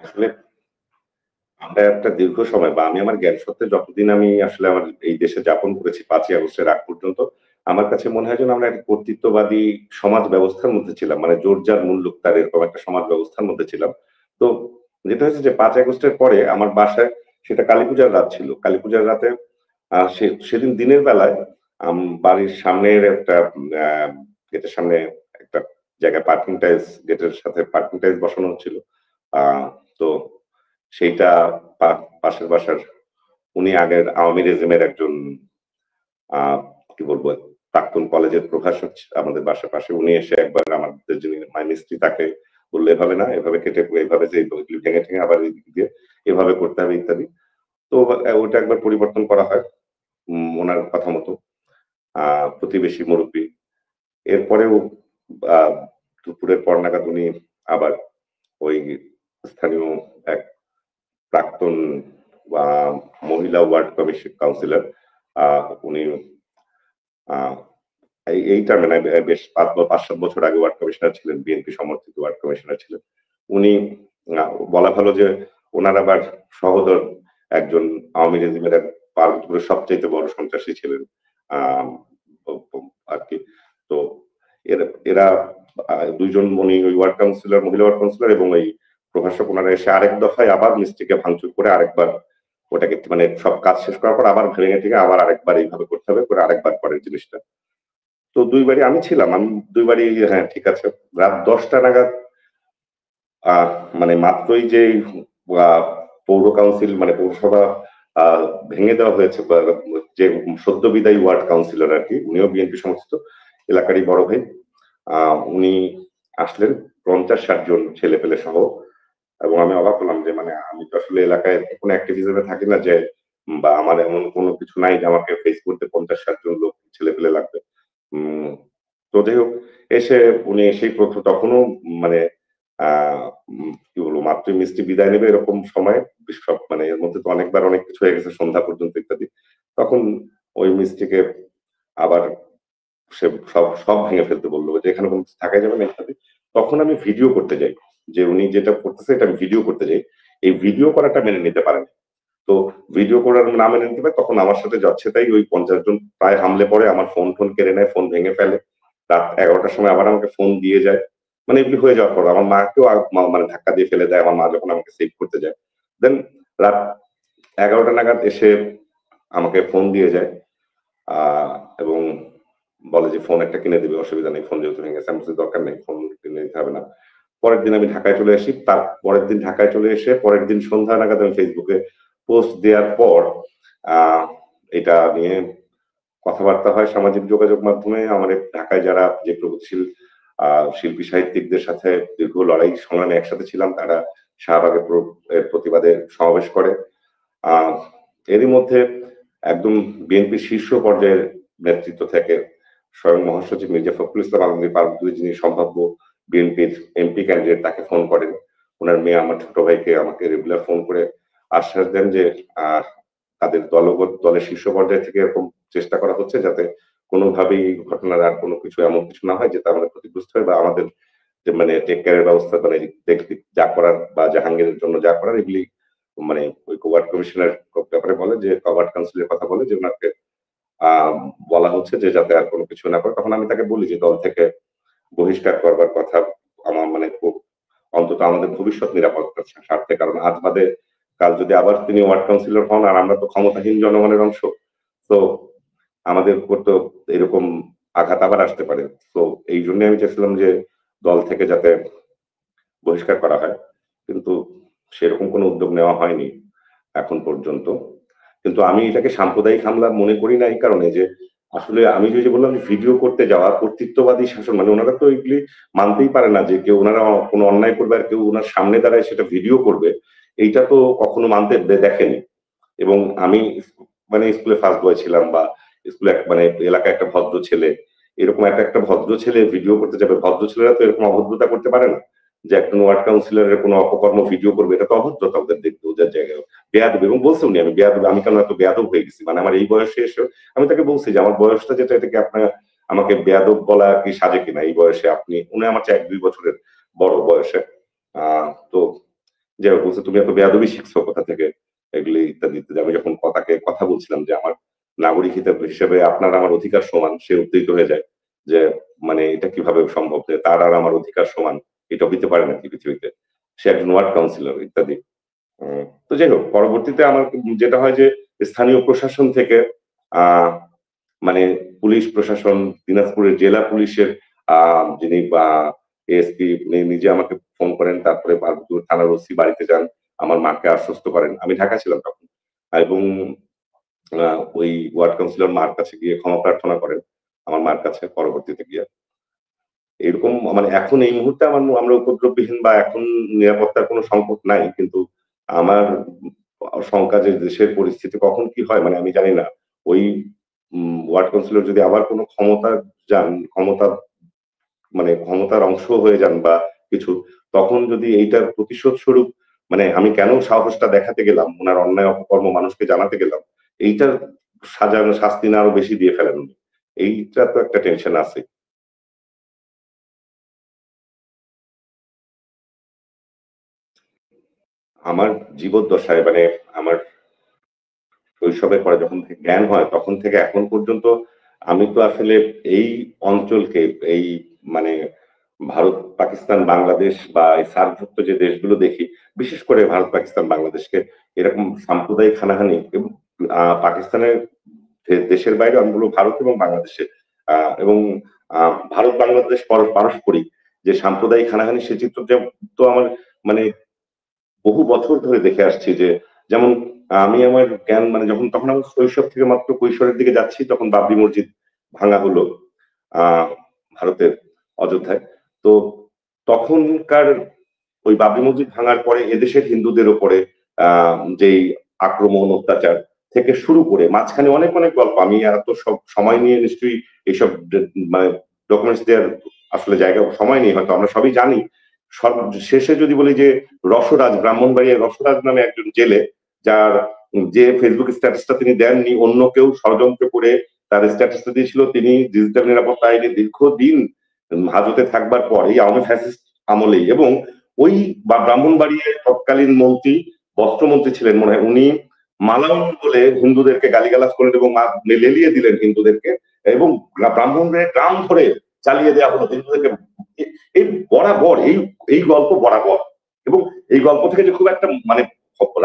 আসলে আমরা একটা দীর্ঘ সময় বা আমি আমার জ্ঞান সত্ত্বে যতদিন আমি আসলে আমার এই দেশে যাপন করেছি ৫ই আগস্টের আগ পর্যন্ত, আমার কাছে মনে হয় যেন আমরা একটা কর্তৃত্ববাদী সমাজ ব্যবস্থার মধ্যে ছিলাম। মানে জোর যার মুল্লুক তার এরকম একটা সমাজ ব্যবস্থার মধ্যে ছিলাম। তো যেটা হয়েছে যে ৫ই আগস্টের পরে আমার বাসায় সেটা কালীপূজার রাত ছিল। কালীপূজার রাতে সেদিন দিনের বেলায় বাড়ির সামনের একটা আ গেটের সামনে একটা জায়গায় গেটের সাথে পার্কিং টাইলস বসানো হচ্ছিল। আ তো সেইটা পা পাশের বাসার উনি আগের আওয়ামী রেজিমের একজন আ কি বলবো? প্রাক্তন কলেজের প্রভাষক আমাদের বাসার পাশে। উনি এসে একবার আমাদের যিনি মিস্ত্রি তাকে বলল, "এভাবে না, এভাবে কেটে এভাবে যে এগুলি ভেঙে টেঙে আবার এদিক দিয়ে এভাবে করতে হবে" ইত্যাদি। তো ওটা একবার পরিবর্তন করা হয় উনার কথা মতো। আ প্রতিবেশী মুরুব্বি। এরপরেও আ দুপুরের পর নাগাদ উনি আবার ওই স্থানীয় এক প্রাক্তন আ মহিলা ওয়ার্ড কাউন্সিলর আ উনি আ এই টার্মে না বেশ ৫-৭ বছর আগে ওয়ার্ড কমিশনার ছিলেন, বিএনপি সমর্থিত ওয়ার্ড কমিশনার ছিলেন। উনি আ বলা ভালো যে উনার আবার সহোদর একজন আওয়ামী রেজিমের এক পার্বত্যপুরের সবচাইতে বড় সন্ত্রাসী ছিলেন। আ ও ও আরকি। তো এরা এরা ২ জন উনি ওই ওয়ার্ড কাউন্সিলর, মহিলা ওয়ার্ড কাউন্সিলর এবং ওই প্রভাষক উনারা এসে আরেক দফায় আবার মিস্ত্রিকে ভাঙচুর করে আরেকবার ওটাকে মানে সব কাজ শেষ করার পর আবার ভেঙে টেঙে আবার আরেকবার এইভাবে করতে হবে করে আরেকবার করেন জিনিসটা। তো ২ বারই আমি ছিলাম। আমি ২ বারই হ্যাঁ, ঠিক আছে। রাত ১০টা নাগাদ আ মানে মাত্রই যে আ পৌর কাউন্সিল মানে পৌরসভা আ ভেঙে দেওয়া হয়েছে বা যে সদ্য বিদায়ী ওয়ার্ড কাউন্সিলর আরকি, উনিও বিএনপি সমর্থিত এলাকারই বড় ভাই। আ উনি আসলেন ৫০-৬০ জন ছেলেপেলে সহ। এবং আমি অবাক হলাম যে মানে আমি তো আসলে এলাকায় কোনো অ্যাক্টিভিজম এ থাকি না যে বা আমার এমন কোনো কিছু নাই যে আমাকে ফেস করতে ৫০-৬০ জন লোক ছেলেপেলে লাগবে। উম তো যাই হোক এসে উনি এসেই তখনও মানে আ কি বলবো মাত্রই মিষ্টি বিদায় নেবে এরকম সময়ে সব মানে এর মধ্যে তো অনেকবার অনেক কিছু হয়ে গেছে সন্ধ্যা পর্যন্ত ইত্যাদি। তখন ওই মিস্ত্রিকে আবার সে সব ভেঙে ফেলতে বলল যে, "এখানে কোন কিছু থাকাই যাবে না" ইত্যাদি। তখন আমি ভিডিও করতে যাই। যে উনি যেটা করতেছে এটা আমি ভিডিও করতে যাই। এই ভিডিও করাটা মেনে নিতে পারেন। তো ভিডিও করার না মেনে নিতে পারে তখন আমার সাথে যাচ্ছেতাই ওই ৫০ জন প্রায় হামলে পড়ে। আমার ফোন-টোন কেড়ে নেয়, ফোন ভেঙে ফেলে। রাত ১১ টার সময় আবার আমাকে ফোন দিয়ে যায়। মানে এগুলি হয়ে যাওয়ার পর আমার মাকেও মানে ধাক্কা দিয়ে ফেলে দেয়। আমার মা যখন আমাকে সেভ করতে যায়। দেন রাত ১১ টা নাগাদ এসে আমাকে ফোন দিয়ে যায়। আ এবং বলে যে, "ফোন একটা কিনে দিবে, অসুবিধা নেই। ফোন যেহেতু ভেঙে গেছে।" আমি বলছি, "দরকার নেই। ফোন কিনে দিতে হবে না।" পরের দিন আমি ঢাকায় চলে আসি। তার পরের দিন ঢাকায় চলে এসে পরের দিন সন্ধ্যা নাগাদ আমি Facebook এ পোস্ট দেওয়ার পর আ এটা নিয়ে কথাবার্তা হয় সামাজিক যোগাযোগ মাধ্যমে। আমাদের ঢাকায় যারা যে প্রগতিশীল আ শিল্পী সাহিত্যিকদের সাথে দীর্ঘ লড়াই সংগ্রামে একসাথে ছিলাম, তারা শাহবাগে এর প্রতিবাদে সমাবেশ করে। আ এরই মধ্যে একদম বিএনপির শীর্ষ পর্যায়ের নেতৃত্ব থেকে স্বয়ং মহাসচিব মির্জা ফখরুল ইসলাম আলমগীর পারভেজ যিনি সম্ভাব্য বিএনপির এমপি ক্যান্ডিডেট তাকে ফোন করেন। উনার মেয়ে আমার ছোট ভাইকে আমাকে রেগুলার ফোন করে আশ্বাস দেন যে আ তাদের দলের শীর্ষ পর্যায় থেকে এরকম চেষ্টা করা হচ্ছে যাতে কোনোভাবেই এই ঘটনার আর কোনো কিছু এমন কিছু না হয় যেটা আমাদের ক্ষতিগ্রস্ত হয় বা আমাদের যে মানে টেক কেয়ার এর ব্যবস্থা মানে যা করার বা জাহাঙ্গীরের জন্য যা করার এগুলি মানে ওই ওয়ার্ড কমিশনের ব্যাপারে বলে যে ওয়ার্ড কাউন্সিলের কথা বলে যে উনাকে আ বলা হচ্ছে যে যাতে আর কোনো কিছু না করে। তখন আমি তাকে বলি যে দল থেকে বহিষ্কার করবার কথা আমার মানে খুব অন্তত আমাদের ভবিষ্যৎ নিরাপত্তার স্বার্থে। কারণ আজ বাদে কাল যদি আবার তিনি ওয়ার্ড কাউন্সিলর হন আর আমরা তো ক্ষমতাহীন জনগণের অংশ। তো আমাদের উপর তো এরকম আঘাত আবার আসতে পারে। তো এইজন্যই আমি চাইছিলাম যে দল থেকে যাতে বহিষ্কার করা হয়। কিন্তু সেরকম কোনো উদ্যোগ নেওয়া হয়নি এখন পর্যন্ত। কিন্তু আমি এটাকে সাম্প্রদায়িক হামলা মনে করি না এই কারণে যে আসলে আমি যে বললাম যে ভিডিও করতে যাওয়া কর্তৃত্ববাদী শাসন মানে উনারা তো এগুলি মানতেই পারে না যে কেউ উনারা কোনো অন্যায় করবে আর কেউ উনার সামনে দাঁড়ায় সেটা ভিডিও করবে। এইটা তো কখনো মানতে দেখেনি। এবং আমি মানে স্কুলে ফার্স্ট বয় ছিলাম বা স্কুলে মানে এলাকায় একটা ভদ্র ছেলে। এরকম একটা ভদ্র ছেলে ভিডিও করতে যাবে। ভদ্র ছেলেরা তো এরকম অভদ্রতা করতে পারে না। যে একজন ওয়ার্ড কাউন্সিলরের কোনো অপকর্ম ভিডিও করবে এটা তো অভদ্রতা ওদের দেখতে ওদের জায়গায়। বেয়াদবি এবং বলছে উনি আমি বেয়াদব আমি কেন এত বেয়াদব হয়ে গেছি। মানে আমার এই বয়সে এসেও আমি তাকে বলছি যে আমার বয়সটা যেটা এটা কি আপনার আমাকে বেয়াদব বলা কি সাজে কিনা এই বয়সে আপনি উনি আমার চেয়ে ১-২ বছরের বড় বয়সে। তো যে বলছে, "তুমি এত বেয়াদবি শিখছো কোথা থেকে?" এগুলি ইত্যাদি, ইত্যাদি। আমি যখন তাকে কথা বলছিলাম যে আমার নাগরিক হিসেবে আপনার আমার অধিকার সমান, সে উত্তেজিত হয়ে যায় যে মানে এটা কিভাবে সম্ভব যে তার আর আমার অধিকার সমান? এটা হইতে পারে নাকি পৃথিবীতে? সে একজন ওয়ার্ড কাউন্সিলর ইত্যাদি। তো যাই হোক পরবর্তীতে আমার যেটা হয় যে স্থানীয় প্রশাসন থেকে আ মানে পুলিশ প্রশাসন, দিনাজপুরের জেলা পুলিশের আ যিনি এএসপি উনি নিজে আমাকে ফোন করেন। তারপরে পার্বতীপুর থানার ওসি বাড়িতে যান। আমার মাকে আশ্বস্ত করেন। আমি ঢাকা ছিলাম তখন। এবং আ ওই ওয়ার্ড কাউন্সিলর মার কাছে গিয়ে ক্ষমা প্রার্থনা করেন। আমার মার কাছে পরবর্তীতে গিয়ে। এরকম মানে এখন এই মুহূর্তে আমরা উপদ্রববিহীন বা এখন নিরাপত্তার কোনো সংকট নাই। কিন্তু আমার শঙ্কা যে দেশের পরিস্থিতি কখন কি হয় মানে আমি জানি না। ওই ওয়ার্ড কাউন্সিলর যদি আবার কোনো যান, মানে ক্ষমতার অংশ হয়ে যান বা কিছু, তখন যদি এইটার প্রতিশোধ স্বরূপ মানে আমি কেন সাহসটা দেখাতে গেলাম, উনার অন্যায় অপকর্ম মানুষকে জানাতে গেলাম, এইটার শাস্তি না আরো বেশি দিয়ে ফেলেন উনি। এইটা তো একটা টেনশন আছে। আমার জীবদ্দশায় মানে আমার শৈশবের পরে যখন থেকে জ্ঞান হয় তখন থেকে এখন পর্যন্ত আমি তো আসলে এই অঞ্চলকে এই মানে ভারত, পাকিস্তান, বাংলাদেশ বা এই সার্কভুক্ত যে দেশগুলো দেখি, বিশেষ করে ভারত, পাকিস্তান, বাংলাদেশকে এরকম সাম্প্রদায়িক হানাহানি এবং পাকিস্তানের দেশের বাইরে আমি বলব ভারত এবং বাংলাদেশে আ এবং আ ভারত বাংলাদেশ পারস্পরিক যে সাম্প্রদায়িক হানাহানি সে চিত্র তো আমার মানে বহু বছর ধরে দেখে আসছি যে যেমন আমি আমার জ্ঞান মানে তখন আমার শৈশব থেকে মাত্র কৈশোরের দিকে যাচ্ছি তখন বাবরি মসজিদ ভাঙা হলো আ ভারতের অযোধ্যায়। তো তখনকার ওই বাবরি মসজিদ ভাঙার পরে এদেশের হিন্দুদের উপরে আ যেই আক্রমণ, অত্যাচার থেকে শুরু করে মাঝখানে অনেক, অনেক গল্প আমি এত সময় নিয়ে নিশ্চয়ই এইসব মানে ডকুমেন্টস দেওয়ার আসলে জায়গা সময় নেই হয়তো আমরা সবই জানি। সব শেষে যদি বলি যে রসরাজ, ব্রাহ্মণবাড়িয়ার রসরাজ নামে একজন জেলে যার যে ফেসবুক স্ট্যাটাসটা তিনি দেননি অন্য কেউ ষড়যন্ত্র করে তার স্ট্যাটাসটা দিয়েছিল তিনি ডিজিটাল নিরাপত্তা আইনে দীর্ঘদিন হাজতে থাকবার পর এই আওয়ামী ফ্যাসিস্ট আমলেই এবং ওই ব্রাহ্মণবাড়িয়ার তৎকালীন মন্ত্রী, বস্ত্রমন্ত্রী ছিলেন মনে হয় উনি মালাউন বলে হিন্দুদেরকে গালিগালাজ করলেন এবং লেলিয়ে দিলেন হিন্দুদেরকে এবং ব্রাহ্মণদের গ্রাম ধরে চালিয়ে দেওয়া হলো হিন্দুদেরকে এই বরাবর এই গল্প বরাবর এবং এই গল্প থেকে যে খুব একটা মানে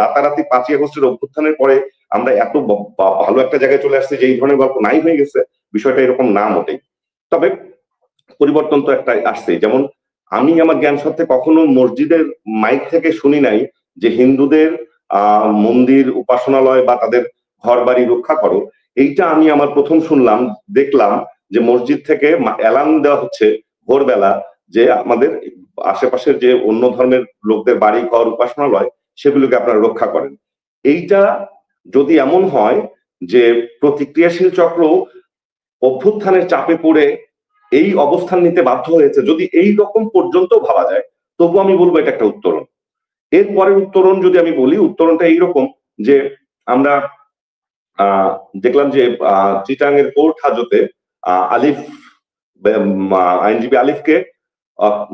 রাতারাতি ৫ই আগস্টের অভ্যুত্থানের পরে আমরা এত ভালো একটা জায়গায় চলে আসছি যে এই ধরনের গল্প নাই হয়ে গেছে বিষয়টা এরকম না মোটেই। তবে পরিবর্তন তো একটা আসছেই। যেমন আমি আমার জ্ঞান সত্ত্বে কখনো মসজিদের মাইক থেকে শুনি নাই যে হিন্দুদের মন্দির, উপাসনালয় বা তাদের ঘরবাড়ি রক্ষা করো। এইটা আমি আমার ১ম শুনলাম, দেখলাম যে মসজিদ থেকে এলান দেওয়া হচ্ছে ভোরবেলা যে আমাদের আশেপাশের যে অন্য ধর্মের লোকদের বাড়ি, ঘর, উপাসনালয় সেগুলোকে আপনারা রক্ষা করেন। এইটা যদি এমন হয় যে প্রতিক্রিয়াশীল চক্র অভ্যুত্থানের চাপে পড়ে এই অবস্থান নিতে বাধ্য হয়েছে যদি এই রকম পর্যন্ত ভাবা যায় তবু আমি বলবো এটা একটা উত্তরণ। এরপরের উত্তরণ যদি আমি বলি উত্তরণটা এইরকম যে আমরা দেখলাম যে চিটাং এর কোর্ট হাজতে আলিফ আইনজীবী আলিফকে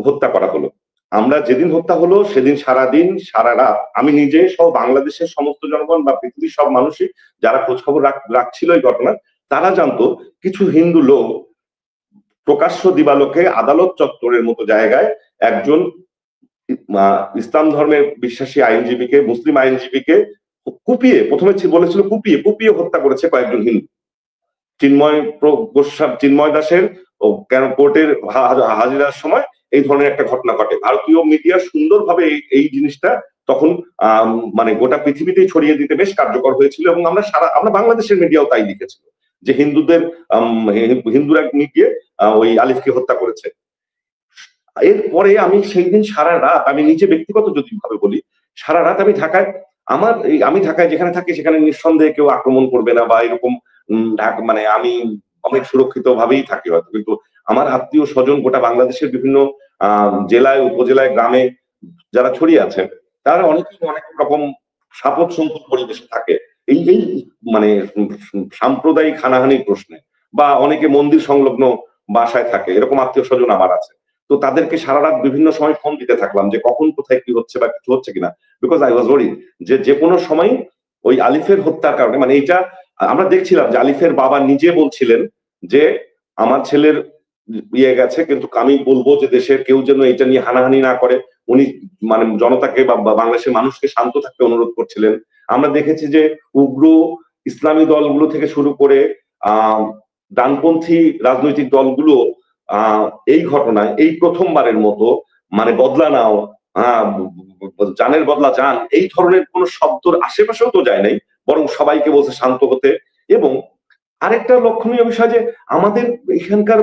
হত্যা করা হলো। আমরা যেদিন হত্যা হলো সেদিন সারাদিন সারা রাত আমি নিজে সহ বাংলাদেশের সমস্ত জনগণ বা পৃথিবীর সব মানুষই যারা খোঁজখবর রাখছিল এই ঘটনা তারা জানতো কিছু হিন্দু লোক প্রকাশ্য দিবালোকে আদালত চত্বরের মতো জায়গায় একজন ইসলাম ধর্মের বিশ্বাসী আইনজীবীকে মুসলিম আইনজীবীকে কুপিয়ে প্রথমে বলেছিল কুপিয়ে কুপিয়ে হত্যা করেছে কয়েকজন হিন্দু চিন্ময় দাসের কেন কোর্টের হাজিরার সময় এই ধরনের একটা ঘটনা ঘটে ভারতীয় মিডিয়া সুন্দরভাবে এই জিনিসটা তখন মানে গোটা পৃথিবীতেই ছড়িয়ে দিতে বেশ কার্যকর হয়েছিল এবং আমরা বাংলাদেশের মিডিয়াও তাই লিখেছিল যে হিন্দুরা গিয়ে ওই আলিফকে হত্যা করেছে। এরপরে আমি সেই দিন সারা রাত আমি নিজে ব্যক্তিগত যদি ভাবে বলি সারা রাত আমি ঢাকায় আমি ঢাকায় যেখানে থাকি সেখানে নিঃসন্দেহে কেউ আক্রমণ করবে না বা এরকম মানে আমি অনেক সুরক্ষিত ভাবেই থাকি হয়তো কিন্তু আমার আত্মীয় স্বজন গোটা বাংলাদেশের বিভিন্ন জেলায় উপজেলায় গ্রামে যারা ছড়িয়ে আছেন তারা অনেকেই অনেক রকম সাপোর্ট পরিবেশে থাকে এই মানে সাম্প্রদায়িক হানাহানির প্রশ্নে বা অনেকে মন্দির সংলগ্ন বাসায় থাকে এরকম আত্মীয় স্বজন আমার আছে। তো তো তাদেরকে সারা রাত বিভিন্ন সময় ফোন দিতে থাকলাম যে কখন কোথায় কি হচ্ছে বা কিছু হচ্ছে কিনা, বিকজ আই ওয়াজ ওয়ারিড যে কোনো সময় ওই আলিফের হত্যার কারণে, মানে এইটা আমরা দেখছিলাম যে আলিফের বাবা নিজে বলছিলেন যে আমার ছেলের ইয়ে গেছে, কিন্তু আমি বলবো যে দেশের কেউ যেন এটা নিয়ে হানাহানি না করে। উনি মানে জনতাকে বা বাংলাদেশের মানুষকে শান্ত থাকতে অনুরোধ করছিলেন। আমরা দেখেছি যে উগ্র ইসলামী দলগুলো থেকে শুরু করে আহ ডানপন্থী রাজনৈতিক দলগুলো এই ঘটনায় এই প্রথমবারের মতো মানে বদলা নাও, জানের বদলা জান, এই ধরনের কোন শব্দর আশেপাশেও তো যায় নাই, বরং সবাইকে বলছে শান্ত হতে। এবং আরেকটা লক্ষণীয় বিষয় যে আমাদের এখানকার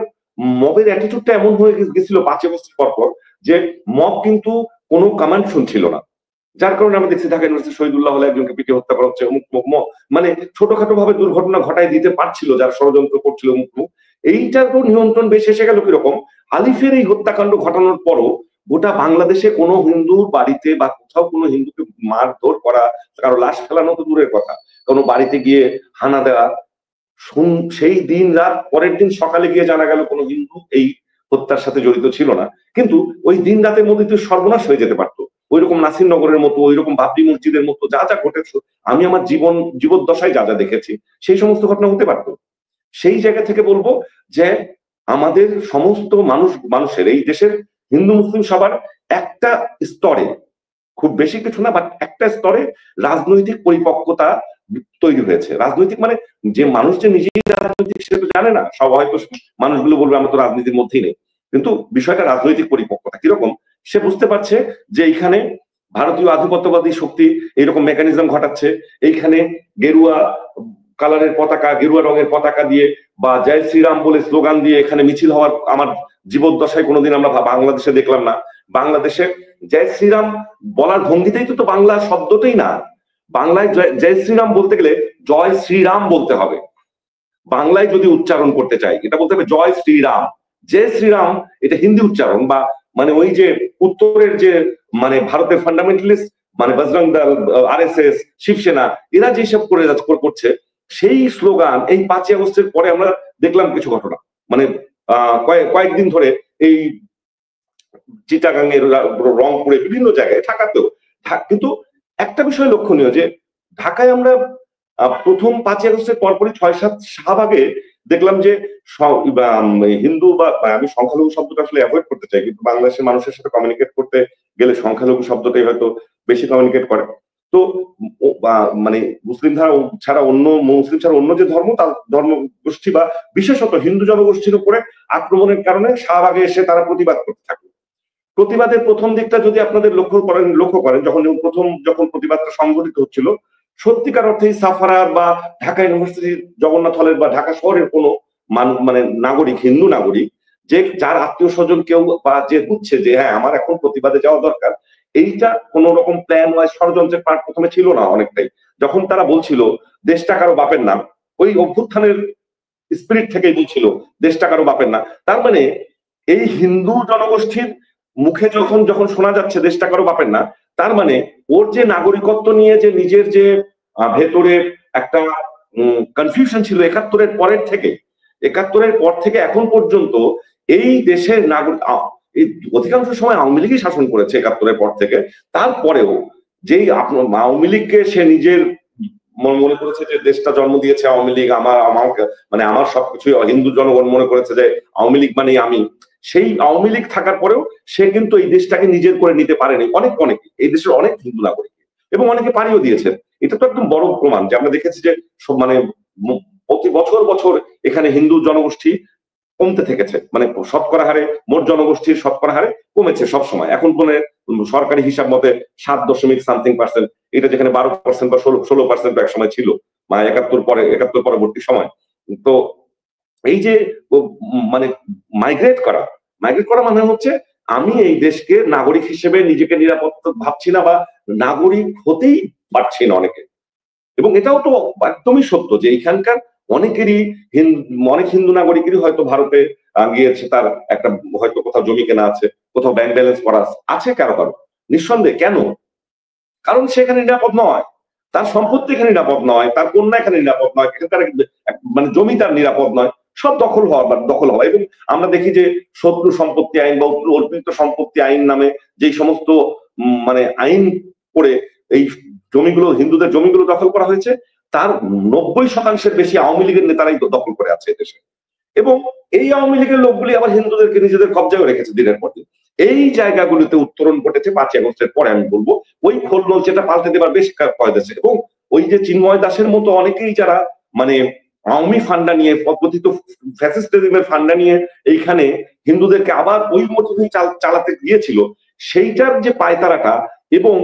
মবের অ্যাটিটিউডটা এমন হয়ে গেছিল 5 আগস্টের পর যে মব কিন্তু কোনো কমান্ড শুনছিল না। যার কারণে আমরা দেখছি ঢাকা ইউনিভার্সিটি শহীদুল্লাহ হলে একজনকে পিটিয়ে হত্যা করা হচ্ছে, মানে ছোটখাটো ভাবে দুর্ঘটনা ঘটায় দিতে পারছিল যারা ষড়যন্ত্র করছিল মুখ। এইটার তো নিয়ন্ত্রণ বেশ এসে গেল কিরকম, আলিফের এই হত্যাকাণ্ড ঘটানোর পরও গোটা বাংলাদেশে কোনো হিন্দুর বাড়িতে বা কোথাও কোনো হিন্দুকে মারধর করা, কারো লাশ ফেলানো তো দূরের কথা, কোনো বাড়িতে গিয়ে হানা দেওয়া, সেই দিন রাত পরের দিন সকালে গিয়ে জানা গেল কোনো হিন্দু এই হত্যার সাথে জড়িত ছিল না। কিন্তু ওই দিন রাতের মধ্যে তো সর্বনাশ হয়ে যেতে পারতো। ওইরকম নাসিরনগরের মতো, ওইরকম বাবরি মসজিদের মতো যা যা ঘটেছে, আমি আমার জীবদ্দশায় যা যা দেখেছি সেই সমস্ত ঘটনা হতে পারতো। সেই জায়গা থেকে বলবো যে আমাদের সমস্ত মানুষের, এই দেশের হিন্দু মুসলিম সবার একটা স্তরে, খুব বেশি কিছু না বাট একটা স্তরে রাজনৈতিক পরিপক্কতা তৈরি হয়েছে। রাজনৈতিক মানে যে মানুষ যে নিজেই রাজনৈতিক সে তো জানে না, সব হয়তো মানুষগুলো বলবে আমরা তো রাজনীতির মধ্যেই নেই, কিন্তু বিষয়টা রাজনৈতিক পরিপক্কতা কিরকম সে বুঝতে পারছে যে এইখানে ভারতীয় আধিপত্যবাদী শক্তি এইরকম মেকানিজম ঘটাচ্ছে। এইখানে গেরুয়া কালারের পতাকা, গেরুয়া রঙের পতাকা দিয়ে বা জয় শ্রীরাম বলে স্লোগান দিয়ে এখানে মিছিল হওয়ার আমার জীবদ্দশায় কোনোদিন আমরা বাংলাদেশে দেখলাম না। বাংলাদেশে জয় শ্রীরাম বলার ভঙ্গিতেই তো বাংলা শব্দটাই না। বাংলায় জয় শ্রীরাম বলতে গেলে জয় শ্রীরাম বলতে হবে। বাংলায় যদি উচ্চারণ করতে চাই এটা বলতে হবে জয় শ্রীরাম। জয় শ্রীরাম এটা হিন্দি উচ্চারণ, বা মানে ওই যে উত্তরের যে মানে ভারতের ফান্ডামেন্টালিস্ট মানে বজরং দল, আরএসএস, শিবসেনা, এরা যেসব করছে সেই স্লোগান এই 5 আগস্টের পরে আমরা দেখলাম কিছু ঘটনা, মানে কয়েকদিন ধরে এই চিটাগাংয়ের, রংপুরে, বিভিন্ন জায়গায়, ঢাকাতেও। কিন্তু একটা বিষয় লক্ষণীয় যে ঢাকায় আমরা প্রথম 5 আগস্টের পরপরই 6-7 শাহবাগে দেখলাম যে হিন্দু বা আমি সংখ্যালঘু শব্দটা আসলে অ্যাভয়েড করতে চাই, কিন্তু বাংলাদেশের মানুষের সাথে কমিউনিকেট করতে গেলে সংখ্যালঘু শব্দটাই হয়তো বেশি কমিউনিকেট করে। তো মানে মুসলিম ছাড়া অন্য যে ধর্ম, তার ধর্মগোষ্ঠী বা বিশেষত হিন্দু জনগোষ্ঠীর উপরে আক্রমণের কারণে শাহবাগে এসে তারা প্রতিবাদ করতে থাকে। প্রতিবাদের প্রথম দিকটা যদি আপনাদের লক্ষ্য করেন যখন প্রতিবাদটা সংঘটিত হচ্ছিল, সত্যিকার অর্থেই সাফারার বা ঢাকা ইউনিভার্সিটির জগন্নাথ হলের বা ঢাকা শহরের কোনো মানে নাগরিক, হিন্দু নাগরিক, যে যার আত্মীয় স্বজন কেউ বা যে বুঝছে যে হ্যাঁ আমার এখন প্রতিবাদে যাওয়া দরকার, এইটা কোন রকম প্ল্যান ওয়াইজ ষড়যন্ত্রের পার্ট প্রথমে ছিল না অনেকটাই। যখন তারা বলছিল দেশটা কারো বাপের নাম, ওই অভ্যুত্থানের স্পিরিট থেকেই বলছিল দেশটা কারো বাপের না। তার মানে এই হিন্দু জনগোষ্ঠীর মুখে যখন শোনা যাচ্ছে দেশটা কারো বাপের না, তার মানে ওর যে নাগরিকত্ব নিয়ে যে নিজের যে ভেতরে একটা কনফিউশন ছিল 71-এর পর থেকে এখন পর্যন্ত এই দেশের নাগরিক, এই অধিকাংশ সময় আওয়ামী লীগই শাসন করেছে 71-এর পর থেকে, তারপরেও যেই আওয়ামী লীগকে সে নিজের মনে করেছে যে দেশটা জন্ম দিয়েছে আওয়ামী লীগ, মানে আমার সবকিছুই, হিন্দু জনগণ মনে করেছে যে আওয়ামী লীগ মানে আমি, সেই আওয়ামী লীগ থাকার পরেও সে কিন্তু এই দেশটাকে নিজের করে নিতে পারেনি। অনেকে এই দেশের অনেক হিন্দু নাগরিক এবং অনেকে পারিও দিয়েছেন। এটা তো একদম বড় প্রমাণ যে আমরা দেখেছি যে মানে প্রতি বছর এখানে হিন্দু জনগোষ্ঠী কমতে থেকেছে, মানে শতকরা হারে, মোট জনগোষ্ঠীর শতকরা হারে কমেছে সবসময়। এখন সরকারি হিসাব মতে 7.something%, এটা যেখানে 12% বা 16% এক সময় ছিল, মানে 71 পরবর্তী সময়। তো এই যে মানে মাইগ্রেট করা মানে হচ্ছে আমি এই দেশকে নাগরিক হিসেবে নিজেকে নিরাপদ ভাবছি না বা নাগরিক হতেই পারছি না অনেকে। এবং এটাও তো একদমই সত্য যে এখানকার অনেক হিন্দু নাগরিকেরই হয়তো ভারতে গিয়েছে, তার একটা হয়তো কোথাও জমি কেনা আছে, কোথাও ব্যাংক ব্যালেন্স করা আছে কারো নিঃসন্দেহে। কেন? কারণ সেখানে নিরাপদ নয়, তার সম্পত্তি এখানে নিরাপদ নয়, তার কন্যা এখানে নিরাপদ নয়, এখানকার মানে জমি তার নিরাপদ নয়। সব দখল হওয়া। এবং আমরা দেখি যে শত্রু সম্পত্তি আইন বা অর্পিত সম্পত্তি আইন নামে যেই সমস্ত মানে আইন করে এই জমিগুলো, হিন্দুদের জমিগুলো দখল করা হয়েছে, তার 90% বেশি আওয়ামী লীগের নেতারাই দখল করে আছে দেশে। এবং এই আওয়ামী লীগের লোকগুলি আবার হিন্দুদেরকে নিজেদের কবজায় রেখেছে দিনের পর দিন। এই জায়গাগুলিতে উত্তরণ ঘটেছে ৫ই আগস্টের পরে। আমি বলবো ওই খোল নলচেটা পাল্টে দেবার বেশ কয়েছে। এবং ওই যে চিন্ময় দাসের মতো অনেকেই যারা মানে আওয়ামী ফান্ডা নিয়ে, কথিত ফ্যাসিস্টিজমের ফান্ডা নিয়ে এইখানে হিন্দুদেরকে আবার ওই মোটিভেই চালাতে গিয়েছিল, সেইটার যে পায়তারাটা এবং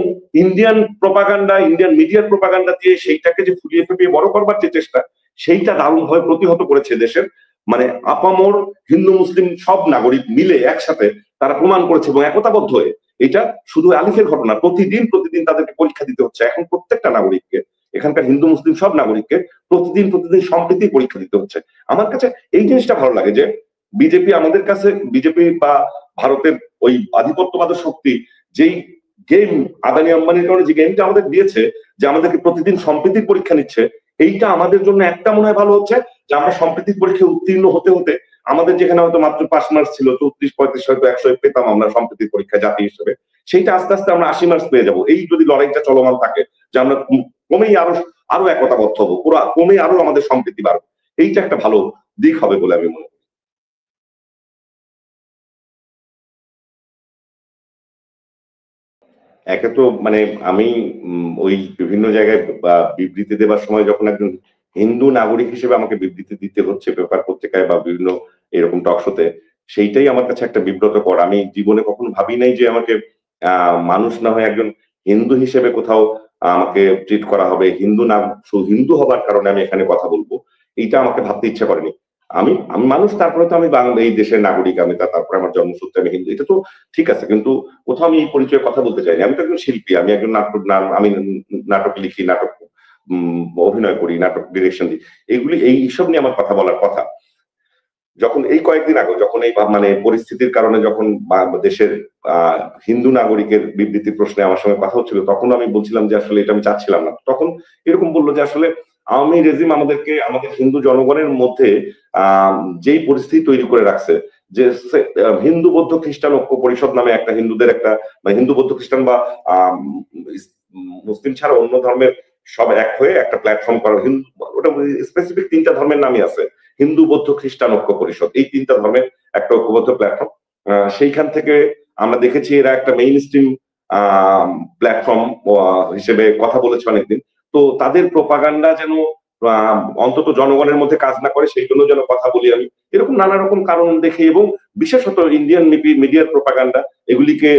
ইন্ডিয়ান প্রপাগান্ডা, ইন্ডিয়ান মিডিয়ার প্রপাগান্ডা দিয়ে সেইটাকে যে ফুলিয়ে ফুটিয়ে বড় করবার যে চেষ্টা, সেইটা দারুণভাবে প্রতিহত করেছে দেশের মানে আপামর হিন্দু মুসলিম সব নাগরিক মিলে একসাথে তারা প্রমাণ করেছে এবং একতাবদ্ধ হয়ে। এটা শুধু আলিফের ঘটনা, প্রতিদিন তাদেরকে পরীক্ষা দিতে হচ্ছে এখন প্রত্যেকটা নাগরিককে, এখানকার হিন্দু মুসলিম সব নাগরিককে প্রতিদিন সম্প্রীতি পরীক্ষা দিতে হচ্ছে। আমার কাছে এই জিনিসটা ভালো লাগে যে বিজেপি আমাদের কাছে, বিজেপি বা ভারতের ওই আধিপত্যবাদ শক্তি যেই গেম, আদানি আম্বানির কারণে যে গেমটা আমাদের দিয়েছে যে আমাদেরকে প্রতিদিন সম্প্রীতির পরীক্ষা নিচ্ছে, এইটা আমাদের জন্য একটা মনে হয় ভালো হচ্ছে যে আমরা সম্প্রীতির পরীক্ষায় উত্তীর্ণ হতে হতে আমাদের যেখানে হয়তো মাত্র 5 মার্কস ছিল, 34, 35 হয়তো 100 পেতাম আমরা সম্প্রীতির পরীক্ষা জাতি হিসেবে, সেইটা আস্তে আস্তে আমরা 80 মার্কস পেয়ে যাবো। এই যদি লড়াইটা চলমান থাকে যে আমরা কমেই আরো একতাবদ্ধ হবো, পুরো কমে আরো আমাদের সম্প্রীতি বাড়বে, এইটা একটা ভালো দিক হবে বলে আমি মনে করি। একে তো মানে আমি ওই বিভিন্ন জায়গায় বা বিবৃতি দেবার সময় যখন একজন হিন্দু নাগরিক হিসেবে আমাকে বিবৃতি দিতে হচ্ছে পেপার পত্রিকায় বা বিভিন্ন এরকম টক শোতে, সেইটাই আমার কাছে একটা বিব্রতকর। আমি জীবনে কখনো ভাবি নাই যে আমাকে মানুষ না হয়ে একজন হিন্দু হিসেবে কোথাও আমাকে ট্রিট করা হবে, হিন্দু না হিন্দু হবার কারণে আমি এখানে কথা বলবো, এইটা আমাকে ভাবতে ইচ্ছা করেনি। আমি আমি মানুষ, তারপরে তো আমি বাংলা এই দেশের নাগরিক, আমি তারপরে আমার জন্মসূত্রে আমি হিন্দু, এটা তো ঠিক আছে, কিন্তু কোথাও আমি এই পরিচয়ে কথা বলতে চাইনি। আমি তো একজন শিল্পী, আমি একজন আমি নাটক লিখি, নাটক অভিনয় করি, নাটক ডিরেকশন দিই, এইসব নিয়ে আমার কথা বলার কথা। যখন এই কয়েকদিন আগে যখন এই মানে পরিস্থিতির কারণে যখন দেশের হিন্দু নাগরিকের বিবৃতি প্রশ্নে আমার সঙ্গে কথা হচ্ছিল, তখন আমি বলছিলাম যে আসলে এটা আমি চাচ্ছিলাম না। তখন এরকম বললো যে আসলে আওয়ামী রেজিম আমাদেরকে, আমাদের হিন্দু জনগণের মধ্যে যেই পরিস্থিতি তৈরি করে রাখছে যে হিন্দু বৌদ্ধ খ্রিস্টান ঐক্য পরিষদ নামে একটা হিন্দুদের একটা হিন্দু বৌদ্ধ খ্রিস্টান বা মুসলিম ছাড়া অন্য ধর্মের সব এক হয়ে একটা প্ল্যাটফর্ম করা, হিন্দু ওটা স্পেসিফিক 3টা ধর্মের নামই আছে, হিন্দু বৌদ্ধ খ্রিস্টান ঐক্য পরিষদ, এই 3টা ধর্মের একটা ঐক্যবদ্ধ প্ল্যাটফর্ম। সেইখান থেকে আমরা দেখেছি এরা একটা মেইন স্ট্রিম প্ল্যাটফর্ম হিসেবে কথা বলেছে অনেকদিন। তো তাদের প্রোপাগান্ডা যেন অন্তত জনগণের মধ্যে কাজ না করে সেই জন্য যেন কথা বলি আমি, এরকম নানা রকম কারণ দেখে, এবং বিশেষত ইন্ডিয়ান মিডিয়ার প্রোপাগান্ডা এগুলিকে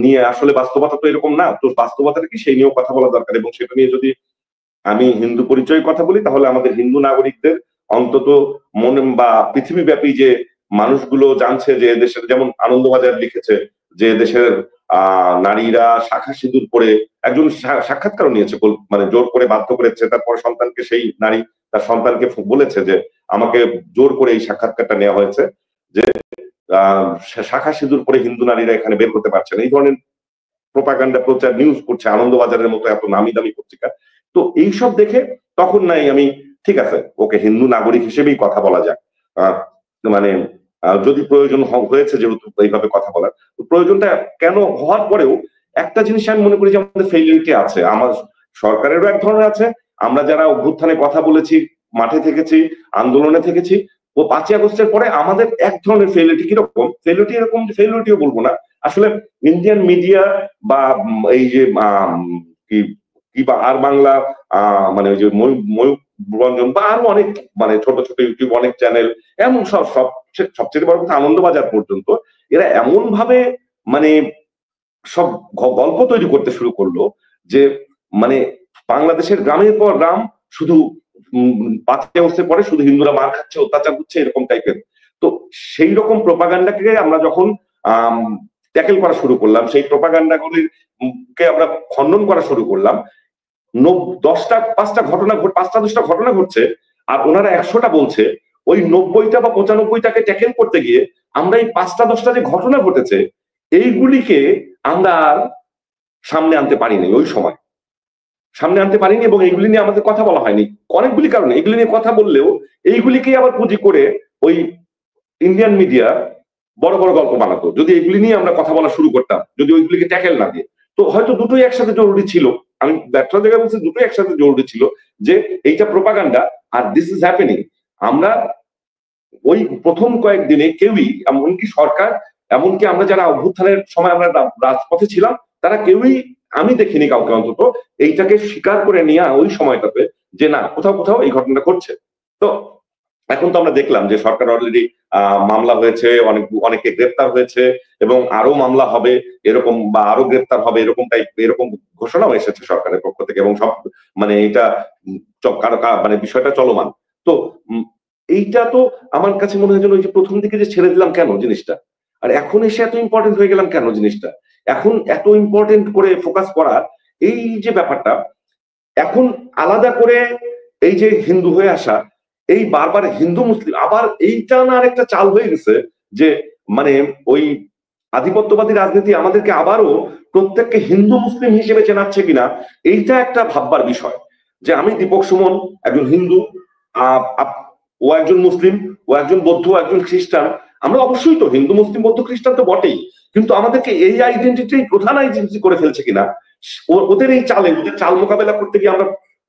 নিয়ে আসলে বাস্তবতা তো এরকম না, তো বাস্তবতাটা কি সেই নিয়েও কথা বলা দরকার। এবং সেটা নিয়ে যদি আমি হিন্দু পরিচয়ে কথা বলি তাহলে আমাদের হিন্দু নাগরিকদের অন্তত মনে বা পৃথিবীব্যাপী যে মানুষগুলো জানছে যে দেশের, যেমন আনন্দবাজার লিখেছে যে দেশের নারীরা শাখা সিঁদুর পরে, একজন সাক্ষাৎকার নিয়েছে, মানে জোর করে বাধ্য করেছে তারপর সন্তানকে, সেই নারী তার সন্তানকে বলেছে যে আমাকে জোর করে এই সাক্ষাৎকারটা নেওয়া হয়েছে যে শাখা সিঁদুর পরে হিন্দু নারীরা এখানে বের করতে পারছে না। এই ধরনের প্রোপাগান্ডা প্রচার নিউজ করছে আনন্দবাজারের মতো এত নামি দামি পত্রিকা। তো এইসব দেখে তখন নাই আমি, ঠিক আছে ওকে হিন্দু নাগরিক হিসেবেই কথা বলা যাক, মানে যদি প্রয়োজন হয়েছে যেহেতু এইভাবে কথা বলার, প্রয়োজনটা কেন হওয়ার পরেও একটা জিনিস আমি মনে করি যে আমাদের ফেইলিউরিটি আছে, আমার সরকারেরও এক ধরনের আছে, আমরা যারা অভ্যুত্থানে কথা বলেছি, মাঠে থেকেছি, আন্দোলনে থেকেছি, ও 5ই আগস্টের পরে আমাদের এক ধরনের ফেইলিউরিটি। কিরকম ফেইলিউরিটি? এরকম ফেইলিউরিটিও বলবো না, আসলে ইন্ডিয়ান মিডিয়া বা এই যে কি বা আর বাংলা মানে ওই যে ময়ূরঞ্জন বা আরো অনেক মানে ছোট ছোট ইউটিউব অনেক চ্যানেল, এমন সবচেয়ে বড় কথা আনন্দবাজার পর্যন্ত, এরা এমন ভাবে মানে সব গল্প তৈরি করতে শুরু করলো যে মানে বাংলাদেশের গ্রামের পর গ্রাম শুধু 5ই আগস্টের পরে শুধু হিন্দুরা মার খাচ্ছে, অত্যাচার হচ্ছে, এরকম টাইপের। তো সেই রকম প্রোপাগান্ডাকে আমরা যখন ট্যাকেল করা শুরু করলাম, সেই প্রোপাগান্ডাগুলির কে আমরা খণ্ডন করা শুরু করলাম, 5টা 10টা ঘটনা ঘটছে আর ওনারা 100টা বলছে, ওই 90টা বা 95টাকে ট্যাকেল করতে গিয়ে আমরা এই 5টা 10টা যে ঘটনা ঘটেছে এইগুলিকে আমরা আর সামনে আনতে পারিনি ওই সময়। সামনে আনতে পারিনি এবং এইগুলি নিয়ে আমাদের কথা বলা হয়নি অনেকগুলি কারণে। এগুলি নিয়ে কথা বললেও এইগুলিকেই আবার পুঁজি করে ওই ইন্ডিয়ান মিডিয়া বড় বড় গল্প বানাতো। যদি এগুলি নিয়ে আমরা কথা বলা শুরু করতাম, যদি ওইগুলিকে ট্যাকেল না দিয়ে, তো হয়তো দুটোই একসাথে জরুরি ছিল। আমি ব্যর্থ জায়গায় বলছি দুটোই একসাথে জরুরি ছিল, যে এইটা প্রোপাগান্ডা আর দিস ইজ হ্যাপেনিং। আমরা ওই প্রথম কয়েকদিনে কেউই, এমনকি সরকার, এমনকি আমরা যারা অভ্যুত্থানের সময় আমরা রাজপথে ছিলাম, তারা কেউই, আমি দেখিনি কাউকে অন্তত, এইটাকে স্বীকার করে নিয়ে ওই সময়টাতে যে না, কোথাও কোথাও এই ঘটনাটা ঘটছে। তো এখন তো আমরা দেখলাম যে সরকার অলরেডি মামলা হয়েছে, অনেকে গ্রেপ্তার হয়েছে এবং আরো মামলা হবে এরকম, বা আরো গ্রেপ্তার হবে এরকম টাইপ, এরকম ঘোষণাও এসেছে সরকারের পক্ষ থেকে, এবং সব মানে এটা মানে বিষয়টা চলমান। তো এইটা তো আমার কাছে মনে হয় যেন ওই যে প্রথম দিকে যে ছেড়ে দিলাম কেন জিনিসটা, আর এখন এসে এত ইম্পর্টেন্ট হয়ে গেলাম কেন জিনিসটা, এখন এত ইম্পর্টেন্ট করে ফোকাস করা, এই যে ব্যাপারটা এখন আলাদা করে এই যে হিন্দু হয়ে আসা, এই বারবার হিন্দু মুসলিম, আবার এইটা না আরেকটা চাল হয়ে গেছে যে মানে ওই আধিপত্যবাদী রাজনীতি আমাদেরকে আবারও প্রত্যেককে হিন্দু মুসলিম হিসেবে চেনাচ্ছে কিনা, এইটা একটা ভাববার বিষয়। যে আমি দীপক সুমন একজন হিন্দু, ও একজন মুসলিম, ও একজন বৌদ্ধ, একজন খ্রিস্টান, আমরা অবশ্যই তো হিন্দু মুসলিম বৌদ্ধ খ্রিস্টান তো বটেই, কিন্তু আমাদেরকে এই আইডেন্টিটি প্রধান আইডেন্টিটি করে ফেলছে কিনা, ওদের এই চালে, ওদের চাল মোকাবেলা করতে গিয়ে আমরা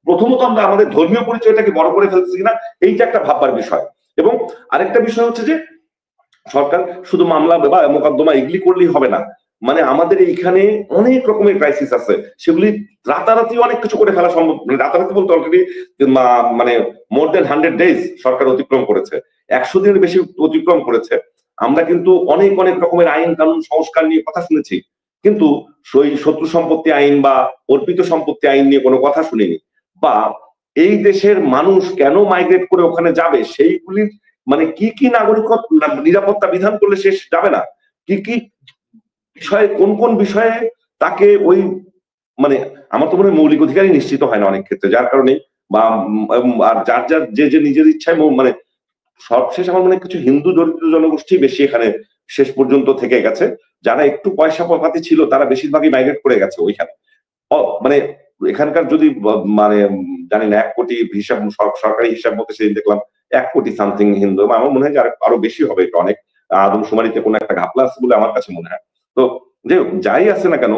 প্রথমত আমরা আমাদের ধর্মীয় পরিচয়টাকে বড় করে ফেলছি কিনা, এইটা একটা ভাববার বিষয়। এবং আরেকটা বিষয় হচ্ছে যে সরকার শুধু মামলা বা মোকদ্দমা এগুলি করলেই হবে না, মানে আমাদের এইখানে অনেক রকমের ক্রাইসিস আছে, সেগুলি রাতারাতি অনেক কিছু করে ফেলা সম্ভব। রাতারাতি বলতে অলরেডি মানে মোর দেন 100 ডেজ সরকার অতিক্রম করেছে, 100 দিনের বেশি অতিক্রম করেছে। আমরা কিন্তু অনেক অনেক রকমের আইন কানুন সংস্কার নিয়ে কথা শুনেছি, কিন্তু সেই শত্রু সম্পত্তি আইন বা অর্পিত সম্পত্তি আইন নিয়ে কোনো কথা শুনিনি। বা এই দেশের মানুষ কেন মাইগ্রেট করে ওখানে যাবে, সেইগুলির মানে কি কি নাগরিকত্ব নিরাপত্তা বিধান করলে শেষ যাবে না, কি কি বিষয়ে, কোন কোন বিষয়ে তাকে ওই মানে আমার তো মনে হয় মৌলিক অধিকারই নিশ্চিত হয় না অনেক ক্ষেত্রে, যার কারণে বা আর যার যার যে যে নিজের ইচ্ছায় মানে সবশেষ আমার মনে হয় কিছু হিন্দু দরিদ্র জনগোষ্ঠী বেশি এখানে শেষ পর্যন্ত থেকে গেছে, যারা একটু পয়সা পাতি ছিল তারা বেশিরভাগই মাইগ্রেট করে গেছে ওইখানে। মানে এখানকার যদি মানে জানি না 1 কোটি হিসাব, সরকারি হিসাব মতো সেদিন দেখলাম 1 কোটি সামথিং হিন্দু, আমার মনে হয় যে আরো বেশি হবে, এটা অনেক আদমশুমারিতে কোনো একটা ঘাপলা আছে বলে আমার কাছে মনে হয়। তো যে যাই আছে না কেন,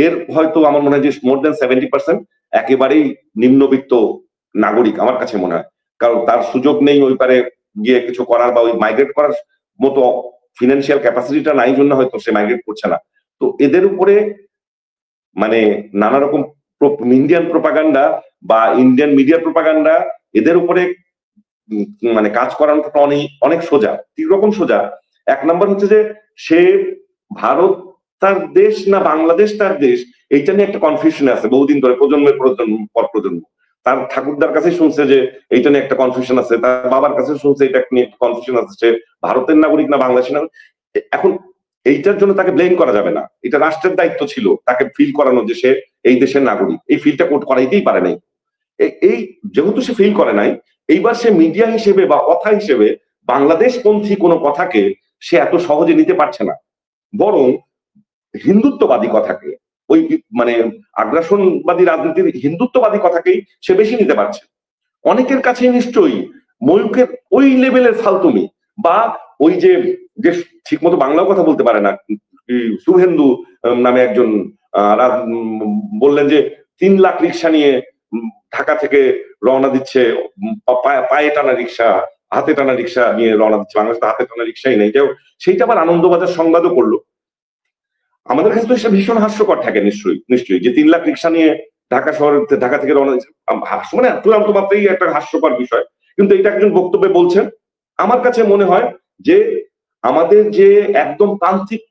এর হয়তো আমার মনে হয় যে মোর দেন 70% একেবারেই নিম্নবিত্ত নাগরিক আমার কাছে মনে হয়, কারণ তার সুযোগ নেই ওই পারে গিয়ে কিছু করার বা ওই মাইগ্রেট করার মতো ফিনান্সিয়াল ক্যাপাসিটিটা নাই, জন্য হয়তো সে মাইগ্রেট করছে না। তো এদের উপরে মানে নানা রকম ইন্ডিয়ান প্রোপাগান্ডা বা ইন্ডিয়ান মিডিয়া প্রোপাগান্ডা, এদের উপরে মানে কাজ করানোটা অনেক অনেক সোজা, তিন রকম সোজা। 1 নম্বর হচ্ছে যে সে ভারত তার দেশ না বাংলাদেশ তার দেশ, এইটা নিয়ে একটা কনফিউশন আছে বহুদিন ধরে, প্রজন্মের পর প্রজন্ম। তার ঠাকুরদার কাছে শুনছে যে এইটা নিয়ে একটা কনফিউশন আছে, তার বাবার কাছে শুনছে এটা নিয়ে একটা কনফিউশন আছে, সে ভারতের নাগরিক না বাংলাদেশের নাগরিক। এখন এইটার জন্য তাকে ব্লেম করা যাবে না, এটা রাষ্ট্রের দায়িত্ব ছিল তাকে ফিল করানো যে সে এই দেশের নাগরিক, এই ফিলটা করাইতেই পারে নাই। এই যেহেতু সে ফিল করে নাই, এইবার সে মিডিয়া হিসেবে বা কথা হিসেবে বাংলাদেশপন্থী কোনো কথাকে সে এত সহজে নিতে পারছে না, বরং হিন্দুত্ববাদী কথাকে, ওই মানে আগ্রাসনবাদী রাজনীতির হিন্দুত্ববাদী কথাকেই সে বেশি নিতে পারছে। অনেকের কাছে নিশ্চয়ই ময়ূকের ওই লেভেলের ফালতুমি, বা ওই যে যে ঠিক মতো বাংলাও কথা বলতে পারে না, শুভেন্দু নামে একজন বললেন যে 3 লাখ রিক্সা নিয়ে ঢাকা থেকে রওনা দিচ্ছে, পায়ে টানা রিক্সা, হাতে টানা রিক্সা নিয়ে রওনা দিচ্ছে, বাংলাদেশে হাতে টানা রিক্সাই নেই। সেইটা আবার আনন্দবাজার সংবাদও করলো। আমাদের কাছে তো সেটা ভীষণ হাস্যকর থাকে নিশ্চয়ই নিশ্চয়ই, যে 3 লাখ রিক্সা নিয়ে ঢাকা শহর, ঢাকা থেকে রওনা দিচ্ছে, মানে চূড়ান্ত মাত্রায় একটা হাস্যকর বিষয়। কিন্তু এটা একজন বক্তব্যে বলছেন। আমার কাছে মনে হয় যে আমাদের যে একদম প্রান্তিক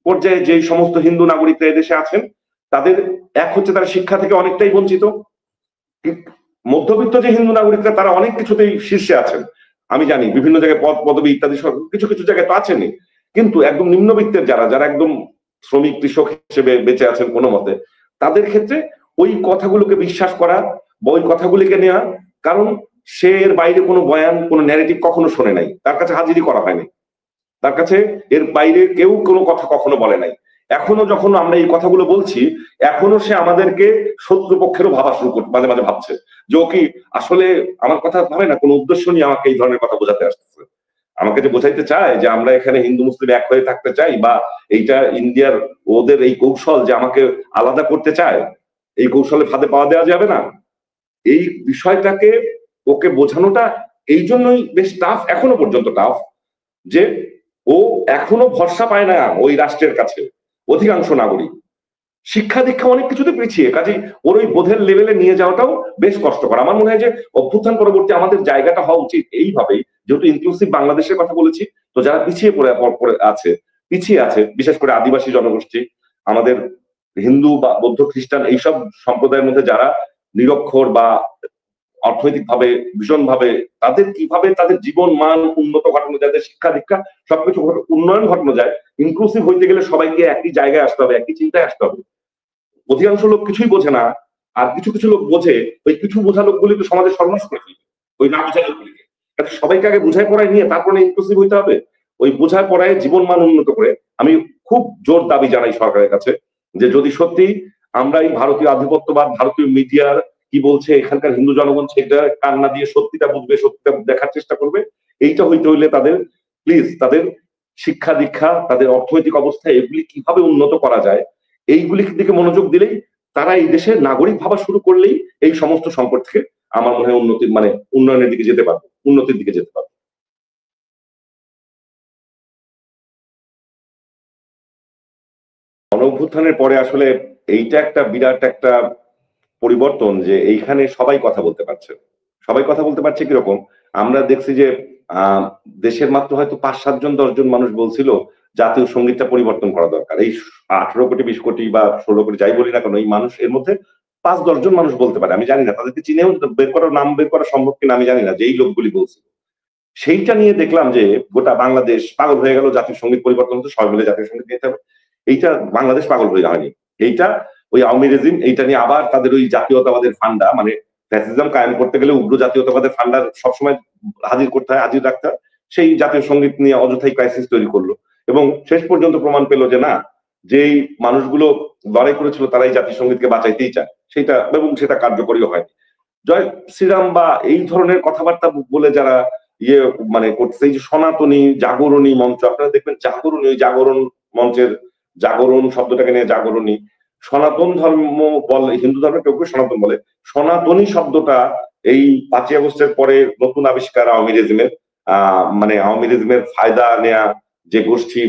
পর্যায়ে যে সমস্ত হিন্দু নাগরিকরা এদেশে আছেন, তাদের এক হচ্ছে তারা শিক্ষা থেকে অনেকটাই বঞ্চিত। মধ্যবিত্ত যে হিন্দু নাগরিকরা তারা অনেক কিছুতেই শীর্ষে আছেন, আমি জানি বিভিন্ন জায়গায় পদ পদবি ইত্যাদি কিছু কিছু জায়গায় তো আছেনই, কিন্তু একদম নিম্নবিত্তের যারা যারা একদম শ্রমিক কৃষক হিসেবে বেঁচে আছেন কোনো মতে, তাদের ক্ষেত্রে ওই কথাগুলোকে বিশ্বাস করা বা ওই কথাগুলিকে নেওয়া, কারণ সে এর বাইরে কোনো বয়ান কোনো ন্যারেটিভ কখনো শোনে নাই, তার কাছে হাজিরি করা হয়নি, তার কাছে এর বাইরে কেউ কোনো কথা কখনো বলে নাই। এখনো যখন আমরা এই কথাগুলো বলছি, এখনো সে আমাদেরকে শত্রুপক্ষেরও ভাবা শুরু করতে মাঝে মাঝে ভাবছে যে ও কি আসলে আমার কথা ভাবে না, কোনো উদ্দেশ্য নিয়ে আমাকে এই ধরনের কথা বোঝাতে আসতেছে। আমাকে যে বোঝাইতে চায় যে আমরা এখানে হিন্দু মুসলিম এক হয়ে থাকতে চাই, বা এইটা ইন্ডিয়ার ওদের এই কৌশল যে আমাকে আলাদা করতে চায়, এই কৌশলে ফাঁদে পাওয়া দেওয়া যাবে না, এই বিষয়টাকে ওকে বোঝানোটা এই জন্যই বেশ টাফ, এখনো পর্যন্ত টাফ, যে ও এখনো ভরসা পায় না ওই রাষ্ট্রের কাছে। অধিকাংশ নাগরিক শিক্ষা দীক্ষা অনেক কিছুতে পিছিয়ে, কাজে ওর ওই বোধের লেভেলে নিয়ে যাওয়াটাও বেশ কষ্টকর। আমার মনে হয় যে অভ্যুত্থান পরবর্তী আমাদের জায়গাটা হওয়া উচিত এইভাবেই, যেহেতু ইনক্লুসিভ বাংলাদেশের কথা বলেছি, তো যারা পিছিয়ে আছে বিশেষ করে আদিবাসী জনগোষ্ঠী, আমাদের হিন্দু বা বৌদ্ধ খ্রিস্টান এইসব সম্প্রদায়ের মধ্যে যারা নিরক্ষর বা অর্থনৈতিকভাবে ভীষণভাবে, তাদের কিভাবে তাদের জীবন মান উন্নত ঘটানো যায়, শিক্ষা দীক্ষা সবকিছু উন্নয়ন ঘটানো যায়। ইনক্লুসিভ হইতে গেলে সবাইকে একই জায়গায় আসতে হবে, একই চিন্তায় আসতে হবে। অধিকাংশ লোক কিছুই বোঝে না, আর কিছু কিছু লোক বোঝে, ওই কিছু বোঝা লোকগুলি তো সমাজের সর্বনাশ করে ফেলবে ওই না বোঝা লোকগুলিকে। সবাইকে আগে বুঝায় পড়ায় নিয়ে তারপরে ইনক্লুসিভ হইতে হবে, ওই বুঝায় পড়ায় জীবন মান উন্নত করে। আমি খুব জোর দাবি জানাই সরকারের কাছে যে যদি সত্যি আমরা এই ভারতীয় আধিপত্যবাদ, ভারতীয় মিডিয়ার কি বলছে এখানকার হিন্দু জনগণ সেটা কান্না দিয়ে সত্যিটা বুঝবে, সত্যিটা দেখার চেষ্টা করবে, এইটা হইতে হইলে তাদের প্লিজ তাদের শিক্ষা দীক্ষা, তাদের অর্থনৈতিক অবস্থা, এগুলি কিভাবে উন্নত করা যায় এইগুলির দিকে মনোযোগ দিলেই, তারা এই দেশের নাগরিক ভাবা শুরু করলেই এই সমস্ত সংকট থেকে আমার মনে হয় উন্নতির মানে উন্নয়নের দিকে যেতে পারবে, উন্নতির দিকে যেতে পারবে। গণঅভ্যুত্থানের পরে আসলে এইটা একটা বিরাট একটা পরিবর্তন যে এইখানে সবাই কথা বলতে পারছে। সবাই কথা বলতে পারছে কিরকম? আমরা দেখছি যে দেশের মাত্র হয়তো ৫-৭ জন ১০ জন মানুষ বলছিল জাতীয় সঙ্গীতটা পরিবর্তন করা দরকার। এই ১৮ কোটি ২০ কোটি বা ১৬ কোটি যাই বলি না কেন, এই মানুষ এর মধ্যে ৫-১০ জন মানুষ বলতে পারে। আমি জানি না তাদেরকে চিনেও বের করার নাম বের করা সম্ভব কিনা আমি জানি না, যে এই লোকগুলি বলছিল। সেইটা নিয়ে দেখলাম যে গোটা বাংলাদেশ পাগল হয়ে গেল, জাতীয় সঙ্গীত পরিবর্তন হচ্ছে, সবাই মিলে জাতীয় সঙ্গীত গাইতে হবে। এইটা বাংলাদেশ পাগল হয়ে হয়নি, এইটা ওই আওয়ামী রেজিম এইটা নিয়ে আবার তাদের ওই জাতীয়তাবাদের ফান্ডা, মানে ফ্যাসিজম কায়েম করতে গেলে উগ্র জাতীয়তাবাদের ফান্ডা সবসময় হাজির করতে হয়, হাজির রাখতে হয়। সেই জাতীয় সঙ্গীত নিয়ে অযথাই ক্রাইসিস তৈরি করলো, এবং শেষ পর্যন্ত প্রমাণ পেল যে না, যেই মানুষগুলো লড়াই করেছিল তারাই জাতীয় সঙ্গীতকে বাঁচাইতেই চায়, সেটা এবং সেটা কার্যকরীও হয়। জয় শ্রীরাম বা এই ধরনের কথাবার্তা বলে যারা ইয়ে মানে করছে, এই যে সনাতনী জাগরণী মঞ্চ, আপনারা দেখবেন জাগরণী, ওই জাগরণ মঞ্চের জাগরণ শব্দটাকে নিয়ে জাগরণী, সনাতন ধর্ম বলে, হিন্দু ধর্মের কেউ কেউ সনাতন বলে, সনাতনী শব্দটা এই ৫ই আগস্টের পরে নতুন আবিষ্কার আওয়ামী রেজিমের। মানে আওয়ামী রেজিমের ফায়দা নেয়া যে গোষ্ঠী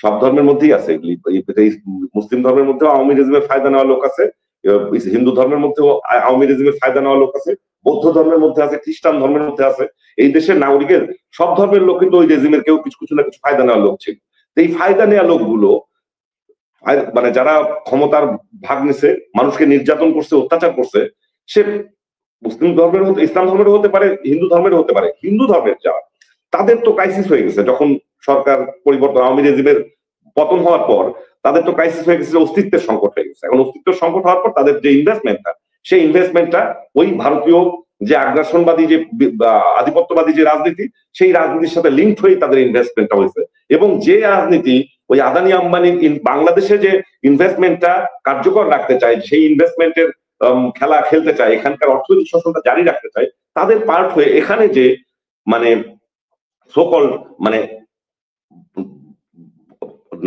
সব ধর্মের মধ্যেই আছে, মুসলিম ধর্মের মধ্যেও আওয়ামী রেজিমের ফায়দা নেওয়া লোক আছে, হিন্দু ধর্মের মধ্যেও আওয়ামী রেজিমের ফায়দা নেওয়া লোক আছে, বৌদ্ধ ধর্মের মধ্যে আছে, খ্রিস্টান ধর্মের মধ্যে আছে। এই দেশের নাগরিকের সব ধর্মের লোক কিন্তু ওই রেজিমের কেউ কিছু কিছু না কিছু ফায়দা নেওয়ার লোক ছিল। এই ফায়দা নেওয়া লোকগুলো মানে যারা ক্ষমতার ভাগ নিছে, মানুষকে নির্যাতন করছে, অত্যাচার করছে, সে মুসলিম ধর্মের হতে, ইসলাম ধর্মের হতে পারে, হিন্দু ধর্মের হতে পারে। হিন্দু ধর্মের যারা, তাদের তো ক্রাইসিস হয়ে গেছে যখন সরকার পরিবর্তন, আওয়ামী রেজিমের পতন হওয়ার পর তাদের তো ক্রাইসিস হয়ে গেছে, অস্তিত্বের সংকট হয়ে গেছে। এখন অস্তিত্বের সংকট হওয়ার পর তাদের যে ইনভেস্টমেন্টটা, সেই ইনভেস্টমেন্টটা ওই ভারতীয় যে আগ্রাসনবাদী যে আধিপত্যবাদী যে রাজনীতি, সেই রাজনীতির সাথে লিঙ্কড হয়ে তাদের ইনভেস্টমেন্টটা হয়েছে। এবং যে রাজনীতি ওই আদানি আম্বানি বাংলাদেশে যে ইনভেস্টমেন্টটা কার্যকর রাখতে চায়, সেই ইনভেস্টমেন্টের খেলা খেলতে চায়, এখানকার অর্থনৈতিক শোষণটা জারি রাখতে চায়, তাদের পার্ট হয়ে এখানে যে মানে সোকল মানে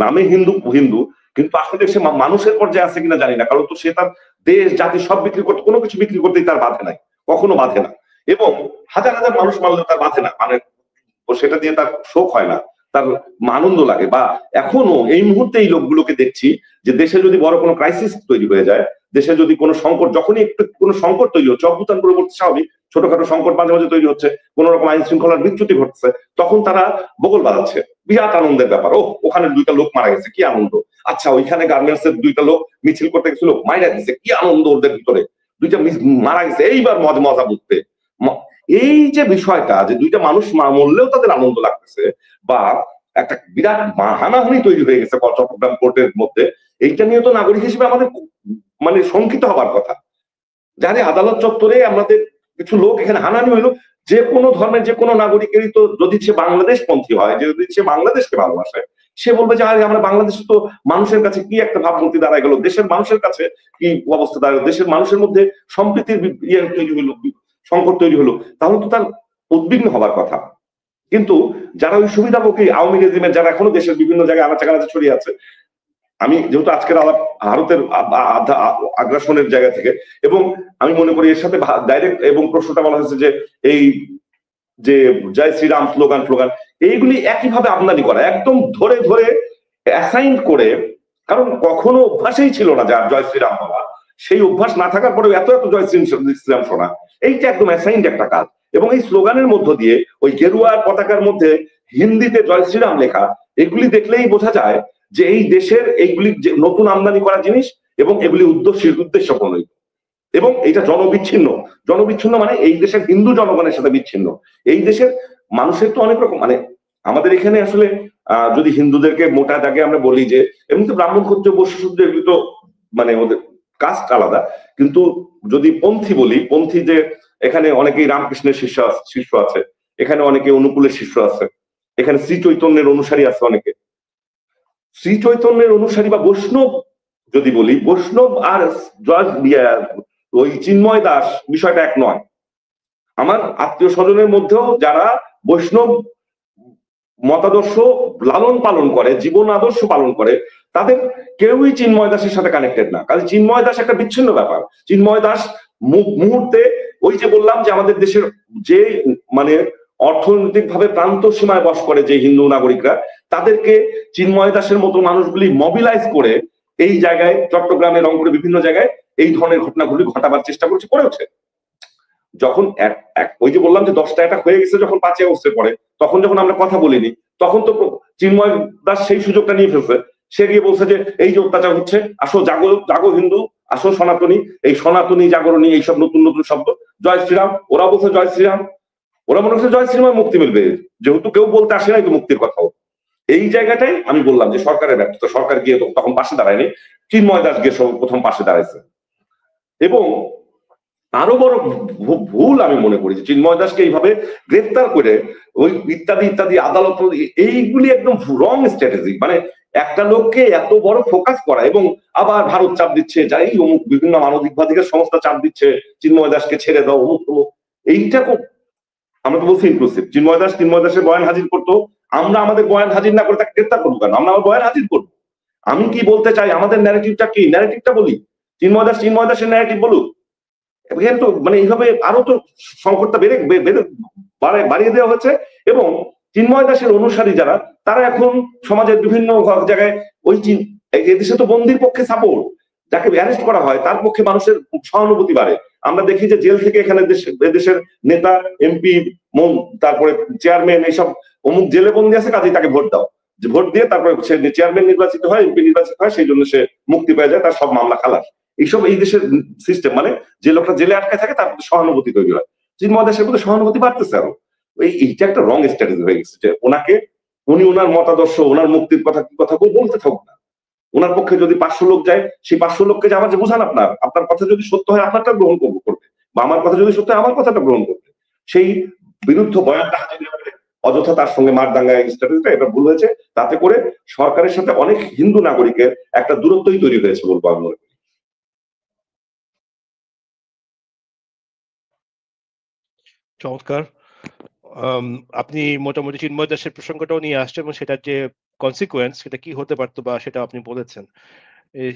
নামে হিন্দু হিন্দু কিন্তু আসলে সে মানুষের পর্যায়ে আছে কিনা জানি না, কারণ তো সে তার দেশ জাতি সব বিক্রি করতে, কোনো কিছু বিক্রি করতেই তার বাধে নাই, কখনো বাধে না। এবং হাজার হাজার মানুষ মারলেও তার বাধে না, মানে সেটা দিয়ে তার শোক হয় না, তার আনন্দ লাগে। বা এখনো এই মুহূর্তে এই লোকগুলোকে দেখছি যে দেশে যদি বড় কোনো ক্রাইসিস তৈরি হয়ে যায়, দেশে যদি কোনো সংকট, যখনই একটু কোনো সংকট তৈরি হচ্ছে, অভ্যুত্থান পরবর্তী স্বাভাবিক ছোটখাটো সংকট মাঝে মাঝে তৈরি হচ্ছে, কোন রকম আইন শৃঙ্খলার বিচ্যুতি ঘটছে, তখন তারা বগল বাজাচ্ছে, বিরাট আনন্দের ব্যাপার। ও ওখানে 2টা লোক মারা গেছে, কি আনন্দ। আচ্ছা ওইখানে গার্মেন্টস এর 2টা লোক মিছিল করতে গেছিল, মাইরা দিচ্ছে, কি আনন্দ ওদের ভিতরে, 2টা মারা গেছে, এইবার মজা বুঝতে। এই যে বিষয়টা, যে 2টা মানুষ মরলেও তাদের আনন্দ লাগতেছে, বা একটা বিরাট হানাহানি তৈরি হয়ে গেছে চট্টগ্রাম কোর্টের মধ্যে, এইটা নিয়ে তো নাগরিক হিসেবে আমাদের মানে শঙ্কিত হবার কথা। জানি আদালত চত্বরে আমাদের কিছু লোক এখানে হানাহানি হইলো, যে কোনো ধর্মের যে কোনো নাগরিকেরই তো, যদি সে বাংলাদেশ পন্থী হয়, যদি সে বাংলাদেশকে ভালোবাসে, সে বলবে যে আরে আমরা বাংলাদেশে তো মানুষের কাছে কি একটা ভাবমূর্তি দাঁড়ায় গেল, দেশের মানুষের কাছে কি অবস্থা দাঁড়ায়, দেশের মানুষের মধ্যে সম্প্রীতির ইয়ে তৈরি হলো, সংকট তৈরি হলো, তাহলে তো তার উদ্বিগ্ন হবার কথা। কিন্তু যারা ওই সুবিধাভোগী আওয়ামী রেজিমের, যারা এখনো দেশের বিভিন্ন জায়গায় আনাচে কানাচে ছড়িয়ে আছে, আমি যেহেতু আজকের আলাপ ভারতের আগ্রাসনের জায়গা থেকে, এবং আমি মনে করি এর সাথে ডাইরেক্ট এবং প্রশ্নটা বলা হয়েছে যে এই যে জয় শ্রীরাম স্লোগান স্লোগান এইগুলি একইভাবে আমদানি করা, একদম ধরে ধরে অ্যাসাইন করে, কারণ কখনো অভ্যাসেই ছিল না যার জয় শ্রীরাম বলা, সেই অভ্যাস না থাকার পরেও এত এত জয় শ্রীরাম শোনা, এইটা একদম অ্যাসাইন্ড একটা কাজ। এবং এই স্লোগানের মধ্য দিয়ে ওই গেরুয়ার পতাকার মধ্যে হিন্দিতে জয় শ্রীরাম লেখা, এগুলি দেখলেই বোঝা যায় যে এই দেশের এইগুলি নতুন আমদানি করা জিনিস, এবং এগুলি উদ্দেশ্য প্রণোদিত, এবং এটা জনবিচ্ছিন্ন। জনবিচ্ছিন্ন মানে এই দেশের হিন্দু জনগণের সাথে বিচ্ছিন্ন। এই দেশের মানুষের তো অনেক রকম, মানে আমাদের এখানে আসলে যদি হিন্দুদেরকে মোটা দাগে আমরা বলি যে এমনি তো ব্রাহ্মণ ক্ষত্রিয় বৈশ্য শূদ্র এগুলি তো মানে ওদের কাস্ট আলাদা, কিন্তু যদি পন্থী বলি, পন্থী যে এখানে অনেকেই রামকৃষ্ণের শিষ্য আছে, এখানে অনেকে অনুকূলের শিষ্য আছে, এখানে শ্রী চৈতন্যের অনুসারী আছে অনেকে। শ্রী চৈতন্যের অনুসারী বা বৈষ্ণব যদি বলি, বৈষ্ণব আর ওই চিন্ময় দাস বিষয়টা এক নয়। আমার আত্মীয় স্বজনের মধ্যেও যারা বৈষ্ণব মতাদর্শ লালন পালন করে, জীবন আদর্শ পালন করে, তাদের কেউই চিন্ময় দাসের সাথে কানেক্টেড না। কারণ চিন্ময় দাস একটা বিচ্ছিন্ন ব্যাপার। চিন্ময় দাস মুহূর্তে, ওই যে বললাম যে আমাদের দেশের যে মানে অর্থনৈতিক ভাবে প্রান্ত সীমায় বস করে যে হিন্দু নাগরিকরা, তাদেরকে চিন্ময় দাসের মতো মানুষগুলি মবিলাইজ করে এই জায়গায়, চট্টগ্রামে, রংপুরে বিভিন্ন জায়গায় এই ধরনের ঘটনাগুলি ঘটাবার চেষ্টা করেছে। যখন ওই যে বললাম যে 10টা অ্যাটাক হয়ে গেছে যখন 5ই আগস্টের পরে, তখন যখন আমরা কথা বলিনি, তখন তো চিন্ময় দাস সেই সুযোগটা নিয়ে ফেলছে। সে গিয়ে বলছে যে এই যে অত্যাচার হচ্ছে, আসো জাগো জাগো হিন্দু, আসো সনাতনী, এই সনাতনী জাগরণী এইসব নতুন নতুন শব্দ, জয় শ্রীরাম, ওরা বলছে জয় শ্রীরাম, ওরা মনে হচ্ছে জয় শ্রীরাম মুক্তি মিলবে, যেহেতু কেউ বলতে আসে নাই তো মুক্তির কথাও। এই জায়গাটাই আমি বললাম যে সরকারের ব্যর্থতা। সরকার গিয়ে তখন পাশে দাঁড়ায়নি, চিন্ময় দাস গিয়ে প্রথম পাশে দাঁড়াইছে। এবং আরো বড় ভুল আমি মনে করি যে চিন্ময় দাসকে এইভাবে গ্রেফতার করে ওই ইত্যাদি ইত্যাদি আদালত, এইগুলি একদম রং স্ট্র্যাটেজি। মানে একটা লোককে এত বড় ফোকাস করা, এবং আবার ভারত চাপ দিচ্ছে, যাই অমুক বিভিন্ন মানবাধিকার সংস্থা চাপ দিচ্ছে চিন্ময় দাসকে ছেড়ে দাও, অমুক তমুক। এইটা খুব, আমরা তো বলছি ইনক্লুসিভ। চিন্ময় দাসের বয়ান হাজির করতো, আমরা আমাদের বয়ান হাজির না করে তাকে গ্রেফতার করবো কেন? আমরা আমার বয়ান হাজির করবো। আমি কি বলতে চাই, আমাদের ন্যারেটিভটা কি, ন্যারেটিভটা বলি। চিন্ময় দাসের ন্যারেটিভ বলুক। তো মানে এইভাবে আরো তো সংকটটা বাড়িয়ে দেওয়া হচ্ছে। এবং চিন্ময় দাসের অনুসারী যারা, তারা এখন সমাজের বিভিন্ন জায়গায় ওই এদেশে তো বন্দির পক্ষে সাপোর্ট, যাকে অ্যারেস্ট করা হয় তার পক্ষে মানুষের সহানুভূতি বাড়ে। আমরা দেখি যে জেল থেকে এখানে দেশের নেতা, এমপি, তারপরে চেয়ারম্যান, এইসব অমুক জেলে বন্দি আছে, কাজেই তাকে ভোট দাও, যে ভোট দিয়ে তারপরে সে চেয়ারম্যান নির্বাচিত হয়, এমপি নির্বাচিত হয়, সেই জন্য সে মুক্তি পেয়ে যায়, তার সব মামলা খালাস। এইসব এই দেশের সিস্টেম। মানে যে লোকটা জেলে আটকায় থাকে তার প্রতি সহানুভূতি তৈরি হয়, চিন্ময় দাসের প্রতি সহানুভূতি বাড়তেছে আরো। এইটা একটা রং স্ট্র্যাটেজি হয়ে গেছে যে উনি ওনার মতাদর্শ, ওনার মুক্তির কথা কি কথা বলতে থাকুক না। ওনার পক্ষে যদি 500 লোক যায়, সেই 500 লোককে যে আমার যে বোঝান, আপনার কথা যদি সত্য হয় আপনারটা গ্রহণ করবে, বা আমার কথা যদি সত্য হয় আমার কথাটা গ্রহণ করবে। সেই বিরুদ্ধ বয়ানটা অযথা তার সঙ্গে মারদাঙ্গা স্ট্র্যাটেজিটা, এটা ভুল হয়েছে। তাতে করে সরকারের সাথে অনেক হিন্দু নাগরিকের একটা দূরত্বই তৈরি হয়েছে বলবো আমি মনে করি। চমৎকার। আপনি মোটামুটি চিন্ময় দাসের প্রসঙ্গটাও নিয়ে আসছেন, এবং সেটার যে কনসিকুয়েন্স সেটা কি হতে পারতো বা সেটা আপনি বলেছেন।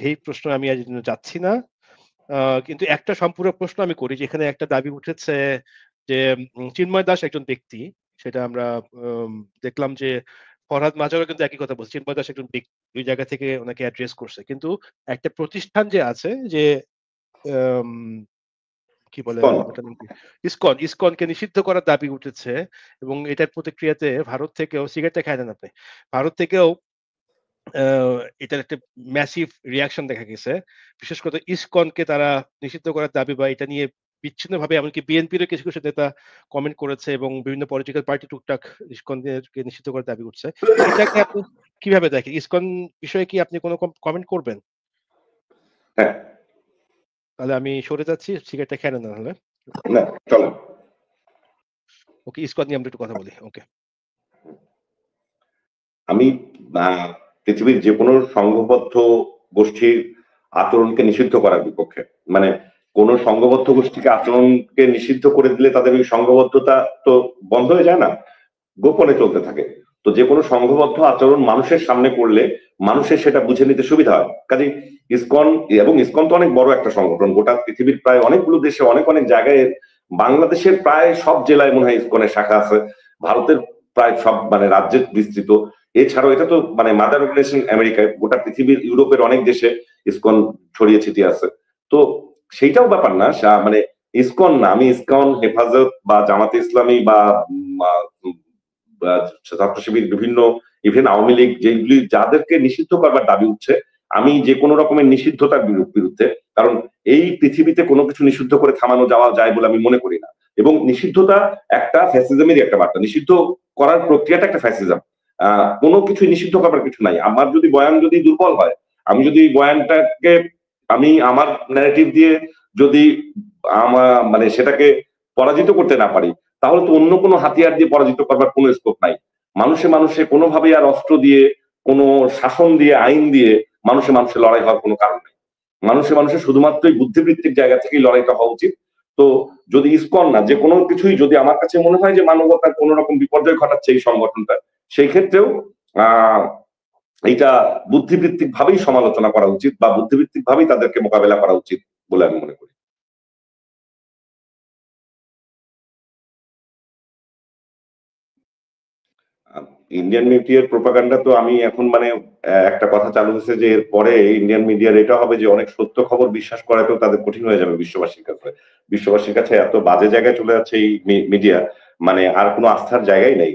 এই প্রশ্ন আমি আজ যাচ্ছি না, কিন্তু একটা সম্পূরক প্রশ্ন আমি করি, যেখানে একটা দাবি উঠেছে যে চিন্ময় দাস একজন ব্যক্তি, সেটা আমরা দেখলাম যে ফরহাদ মাজারও কিন্তু একই কথা বলছে, চিন্ময় দাস একজন ব্যক্তি, দুই জায়গা থেকে ওনাকে অ্যাড্রেস করছে। কিন্তু একটা প্রতিষ্ঠান যে আছে, যে কি বলে ইসকনকে নিষিদ্ধ করার দাবি উঠেছে, এবং এটার প্রতিক্রিয়াতে ভারত থেকেও, সিগারেটটা খায় দেন আপনি, ভারত থেকেও এটার একটা ম্যাসিভ রিয়াকশন দেখা গেছে। বিশেষ করে ইসকনকে তারা নিষিদ্ধ করার দাবি, বা এটা নিয়ে বিচ্ছিন্নভাবে এমনকি বিএনপির কিছু কিছু নেতা কমেন্ট করেছে, এবং বিভিন্ন পলিটিক্যাল পার্টি টুকটাক ইসকনকে নিষিদ্ধ করার দাবি উঠছে। এটাকে আপনি কিভাবে দেখেন? ইসকন বিষয়ে কি আপনি কোনো কমেন্ট করবেন? হ্যাঁ, তাহলে আমি সরে যাচ্ছি, সিগারেটটা খেয়ে নেন। না চলেন। ওকে, ইসকন নিয়ে আমরা একটু কথা বলি। ওকে। আমি পৃথিবীর যে কোনো সংঘবদ্ধ গোষ্ঠীর আচরণকে নিষিদ্ধ করার বিপক্ষে। মানে কোন সংঘবদ্ধ গোষ্ঠীকে আচরণকে নিষিদ্ধ করে দিলে তাদের ওই সংঘবদ্ধতা তো বন্ধ হয়ে যায় না, গোপনে চলতে থাকে। তো যে কোনো সংঘবদ্ধ আচরণ মানুষের সামনে করলে মানুষের সেটা বুঝে নিতে সুবিধা হয়। কাজেই ইসকন, এবং ইসকন তো অনেক বড় একটা সংগঠন, গোটা পৃথিবীর প্রায় অনেকগুলো দেশে অনেক অনেক জায়গায়, বাংলাদেশের প্রায় সব জেলায় মনে হয় ইসকনের শাখা আছে, ভারতের প্রায় সব মানে রাজ্যে বিস্তৃত। এছাড়াও এটা তো মানে মাদার অর্গানাইজেশন আমেরিকায়, গোটা পৃথিবীর ইউরোপের অনেক দেশে ইসকন ছড়িয়ে ছিটিয়ে আছে। তো সেইটাও ব্যাপার না, মানে ইসকন না, আমি ইসকন, হেফাজত বা জামাতে ইসলামী বা ছাত্র শিবির, বিভিন্ন ইভেন আওয়ামী লীগ, যেগুলি যাদেরকে নিষিদ্ধ করবার দাবি উঠছে, আমি যে কোনো রকমের নিষিদ্ধতার বিরুদ্ধে। কারণ এই পৃথিবীতে কোনো কিছু নিষিদ্ধ করে থামানো যাওয়া যায় বলে আমি মনে করি না। এবং নিষিদ্ধতা একটা ফ্যাসিজমেরই একটা বার্তা, নিষিদ্ধ করার প্রক্রিয়াটা একটা ফ্যাসিজম। কোনো কিছু নিষিদ্ধ করার কিছু নাই। আমার যদি বয়ান যদি দুর্বল হয়, আমি যদি বয়ানটাকে আমি আমার ন্যারেটিভ দিয়ে যদি আমার মানে সেটাকে পরাজিত করতে না পারি, তাহলে তো অন্য কোনো হাতিয়ার দিয়ে পরাজিত করবার কোনো স্কোপ নাই। মানুষে মানুষে কোনোভাবেই আর অস্ত্র দিয়ে, কোনো শাসন দিয়ে, আইন দিয়ে মানুষে মানুষে লড়াই হওয়ার কোনো কারণ নেই। মানুষে মানুষে শুধুমাত্র বুদ্ধিবৃত্তিক জায়গা থেকেই লড়াইটা হওয়া উচিত। তো যদি ইসকন না, যে কোনো কিছুই যদি আমার কাছে মনে হয় যে মানবতার কোনো রকম বিপর্যয় ঘটাচ্ছে এই সংগঠনটা, সেই ক্ষেত্রেও এইটা বুদ্ধিবৃত্তিক ভাবেই সমালোচনা করা উচিত বা বুদ্ধিবৃত্তিক ভাবেই তাদেরকে মোকাবেলা করা উচিত বলে আমি মনে করি। ইন্ডিয়ান মিডিয়ার প্রোপাগান্ডা তো আমি এখন মানে একটা কথা চালু হয়েছে যে এরপরে ইন্ডিয়ান মিডিয়ার এটা হবে যে অনেক সত্য খবর বিশ্বাস করাতেও তাদের কঠিন হয়ে যাবে বিশ্ববাসীর কাছে। বিশ্ববাসীর কাছে এত বাজে জায়গায় চলে যাচ্ছে এই মিডিয়া, মানে আর কোনো আস্থার জায়গায় নেই।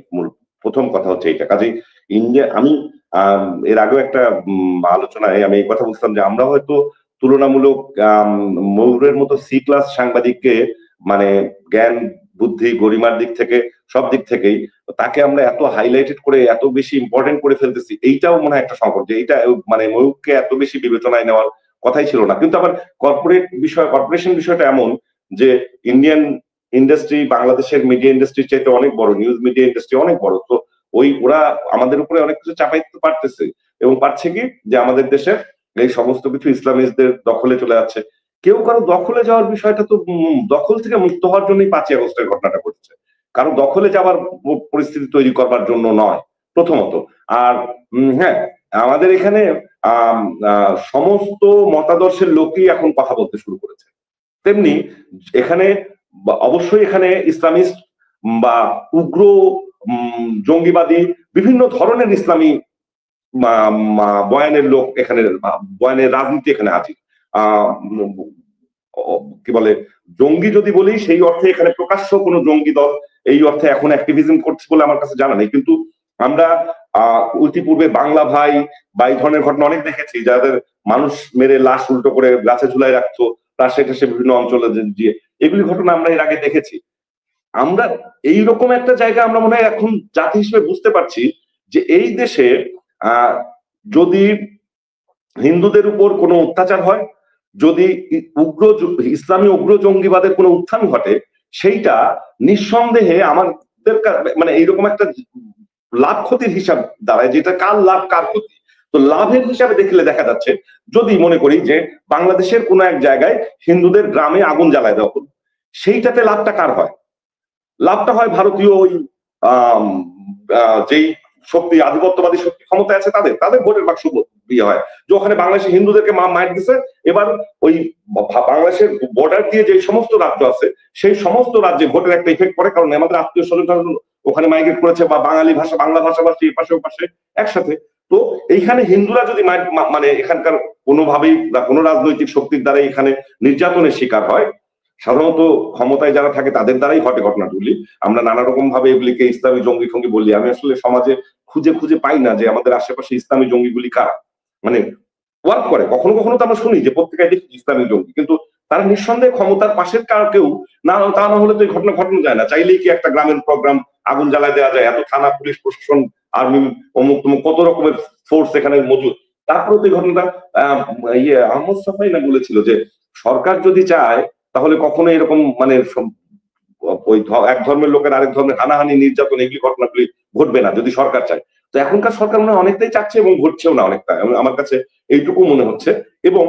প্রথম কথা হচ্ছে এইটা। কাজেই ইন্ডিয়া, আমি এর আগেও একটা আলোচনায় আমি এই কথা বলছিলাম যে আমরা হয়তো তুলনামূলক ময়ূরের মতো সি ক্লাস সাংবাদিককে মানে জ্ঞান, বুদ্ধি, গরিমার দিক থেকে, সব দিক থেকেই তাকে আমরা এত হাইলাইটেড করে এত বেশি ইম্পর্টেন্ট করে ফেলতেছি, এইটাও মনে হয় একটা সংকট যে এইটা মানে ময়ূরকে এত বেশি বিবেচনায় নেওয়ার কথাই ছিল না। কিন্তু আবার কর্পোরেশন বিষয়টা এমন যে ইন্ডিয়ান ইন্ডাস্ট্রি বাংলাদেশের মিডিয়া ইন্ডাস্ট্রির চাইতে অনেক বড়, নিউজ মিডিয়া ইন্ডাস্ট্রি অনেক বড়। তো ওরা আমাদের উপরে অনেক কিছু চাপাইতে পারতেছে, এবং পারছে কি যে আমাদের দেশের এই সমস্ত কিছু ইসলামিস্টদের দখলে চলে যাচ্ছে। কেউ কারো দখলে যাওয়ার বিষয়টা তো দখল থেকে মুক্ত হওয়ার জন্যই 5ই আগস্টের ঘটনাটা ঘটেছে, কারো দখলে যাওয়ার পরিস্থিতি তৈরি করবার জন্য নয় প্রথমত। আর হ্যাঁ, আমাদের এখানে সমস্ত মতাদর্শের লোকই এখন কথা বলতে শুরু করেছে। তেমনি এখানে অবশ্যই এখানে ইসলামিস্ট বা উগ্র জঙ্গিবাদী বিভিন্ন ধরনের ইসলামী বয়ানের লোক এখানে, বয়ানের রাজনীতি এখানে আছে। কি বলে, জঙ্গি যদি বলি সেই অর্থে এখানে প্রকাশ্য কোনো জঙ্গি দল এই অর্থে এখন অ্যাক্টিভিজম করছে বলে আমার কাছে জানা নেই। কিন্তু আমরা ইতিপূর্বে বাংলা ভাই বা এই ধরনের ঘটনা অনেক দেখেছি, যাদের মানুষ মেরে লাশ উল্টো করে গাছে ঝুলাই রাখতো, তার সেটা সে বিভিন্ন অঞ্চলে দিয়ে, এগুলি ঘটনা আমরা এর আগে দেখেছি। আমরা এইরকম একটা জায়গা আমরা মনে হয় এখন জাতি হিসেবে বুঝতে পারছি যে এই দেশে যদি হিন্দুদের উপর কোনো অত্যাচার হয়, যদি ইসলামী উগ্র জঙ্গিবাদের কোনো উত্থান ঘটে, সেইটা নিঃসন্দেহে আমাদের মানে এইরকম একটা লাভ ক্ষতির হিসাব দাঁড়ায়, যেটা কার লাভ কার ক্ষতি। তো লাভের হিসাবে দেখলে দেখা যাচ্ছে, যদি মনে করি যে বাংলাদেশের কোনো এক জায়গায় হিন্দুদের গ্রামে আগুন জ্বালায় দেওয়া হলো, সেইটাতে লাভটা কার হয়? লাভটা হয় ভারতীয় ওই যেই শক্তি, আধিপত্যবাদী শক্তি ক্ষমতায় আছে তাদের, তাদের ভোটের বাক্স ইয়ে হয় যে ওখানে বাংলাদেশের হিন্দুদেরকে মাইর দিছে, এবার ওই বাংলাদেশের বর্ডার দিয়ে যে সমস্ত রাজ্য আছে সেই সমস্ত রাজ্যে ভোটের একটা ইফেক্ট পড়ে, কারণ আমাদের আত্মীয় স্বজন ওখানে মাইগ্রেট করেছে, বা বাঙালি ভাষা, বাংলা ভাষাভাষী এপাশে ওপাশে একসাথে। তো এইখানে হিন্দুরা যদি মানে এখানকার কোনোভাবেই বা কোনো রাজনৈতিক শক্তির দ্বারা এখানে নির্যাতনের শিকার হয়, সাধারণত ক্ষমতায় যারা থাকে তাদের দ্বারাই ঘটে ঘটনাগুলি। আমরা নানা রকম ভাবে এগুলিকে ইসলামী জঙ্গি টঙ্গি বলি। আমি আসলে সমাজে খুঁজে খুঁজে পাই না যে আমাদের আশেপাশে ইসলামী জঙ্গিগুলি কারা, মানে ওয়ার্ক করে। কখনো কখনো তো আমরা শুনি যে পত্রিকায় দেখি ইসলামী জঙ্গি, কিন্তু তারা নিঃসন্দেহে ক্ষমতার পাশের কেউ না, তা না হলে তো এই ঘটনা ঘটানো যায় না। চাইলেই কি একটা গ্রামের প্রোগ্রাম আগুন জ্বালায় দেওয়া যায়? এত থানা, পুলিশ, প্রশাসন, আর্মি, অমুক তমুক কত রকমের ফোর্স এখানে মজুদ। তারপরে তো এই ঘটনাটা আহমদ সাফাই না বলেছিল যে সরকার যদি চায় তাহলে কখনো এরকম মানে ওই এক ধর্মের লোকের আরেক ধর্মের হানাহানি নির্যাতন এগুলি ঘটনাগুলি ঘটবে না যদি সরকার চায়। তো এখনকার সরকার মনে হয় অনেকটাই চাচ্ছে এবং ঘটছেও না অনেকটা, আমার কাছে এইটুকু মনে হচ্ছে। এবং